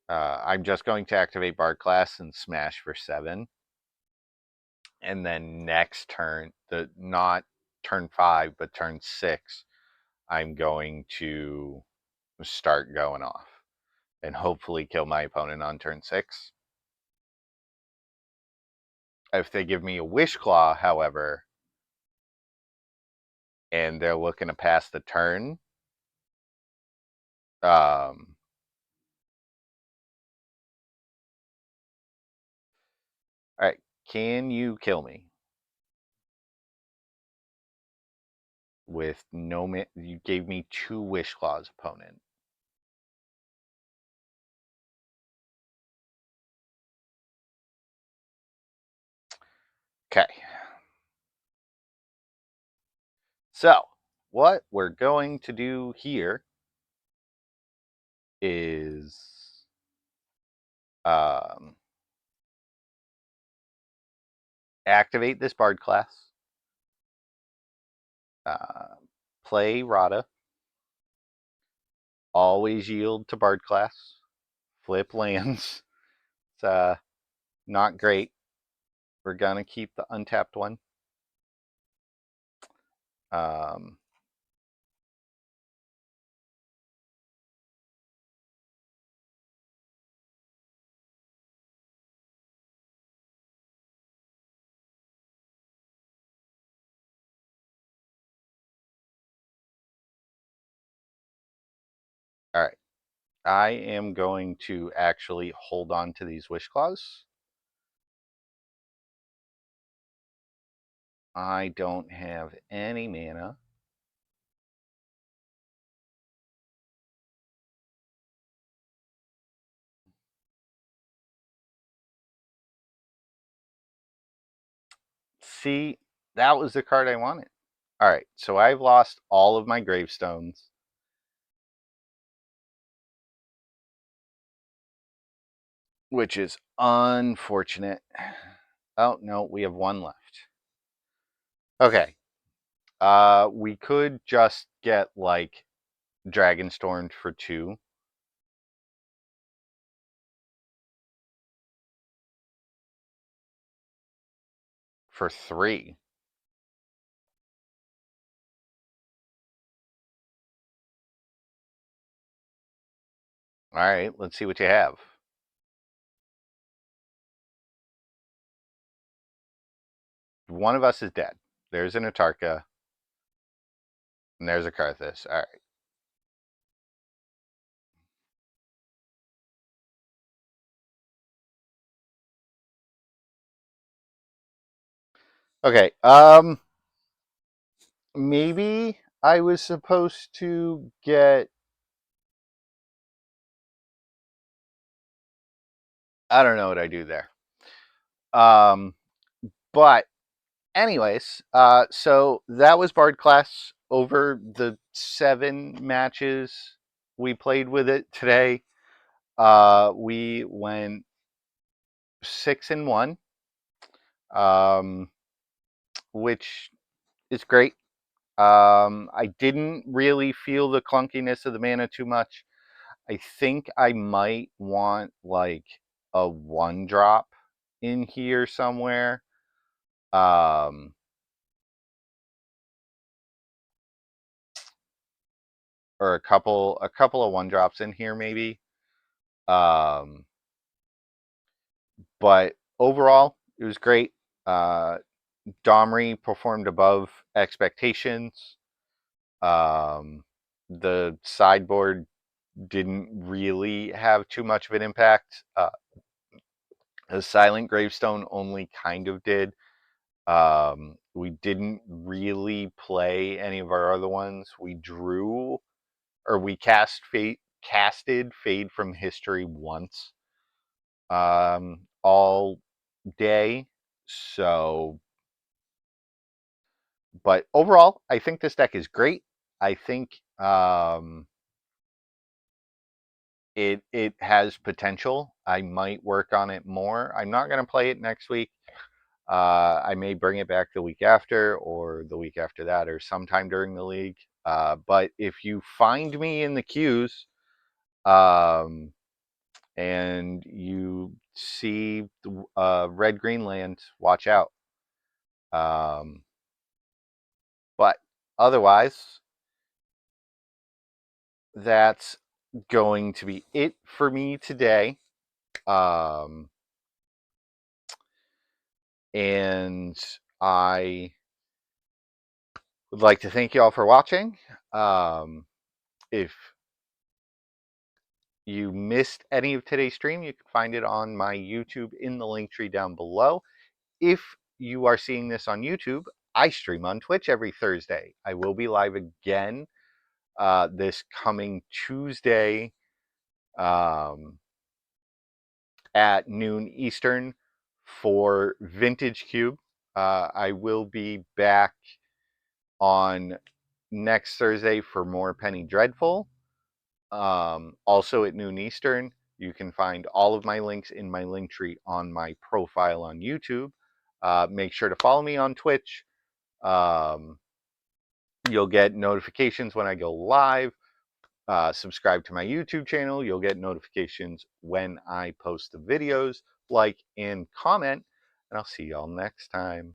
A: I'm just going to activate Bard Class and smash for 7. And then next turn, not turn 5, but turn 6, I'm going to start going off and hopefully kill my opponent on turn 6. If they give me a Wish Claw, however, and they're looking to pass the turn, all right, can you kill me with no man? You gave me 2 Wish Claws, opponent. Okay. So, what we're going to do here is activate this Bard Class, play Rada, always yield to Bard Class, flip lands. It's not great. We're going to keep the untapped one. Um, all right. I am going to actually hold on to these Wish Claws. I don't have any mana. See, that was the card I wanted. All right, so I've lost all of my gravestones. Which is unfortunate. Oh, no, we have 1 left. Okay. We could just get, like, Dragonstormed for 2. For 3. All right, let's see what you have. One of us is dead. There's an Atarka. And there's a Karthus. All right. Okay. Maybe I was supposed to get... I don't know what I do there. But anyways, so that was Bard Class. Over the 7 matches we played with it today, we went 6-1, which is great. I didn't really feel the clunkiness of the mana too much. I think I might want like a 1-drop in here somewhere. Or a couple of 1-drops in here maybe. But overall, it was great. Domri performed above expectations. The sideboard didn't really have too much of an impact. The Silent Gravestone only kind of did. We didn't really play any of our other ones. We drew, or we casted Fade from History once all day. So, but overall, I think this deck is great. I think it has potential. I might work on it more. I'm not going to play it next week. I may bring it back the week after, or the week after that, or sometime during the league. But if you find me in the queues, um, and you see the red Greenland, watch out. But otherwise, that's going to be it for me today. And I would like to thank you all for watching. If you missed any of today's stream, you can find it on my YouTube in the link tree down below. If you are seeing this on YouTube, I stream on Twitch every Thursday. I will be live again this coming Tuesday at noon Eastern for Vintage Cube. I will be back on next Thursday for more Penny Dreadful. Also at noon Eastern. You can find all of my links in my link tree on my profile on YouTube. Make sure to follow me on Twitch. You'll get notifications when I go live. Subscribe to my YouTube channel. You'll get notifications when I post the videos. Like and comment. And I'll see y'all next time.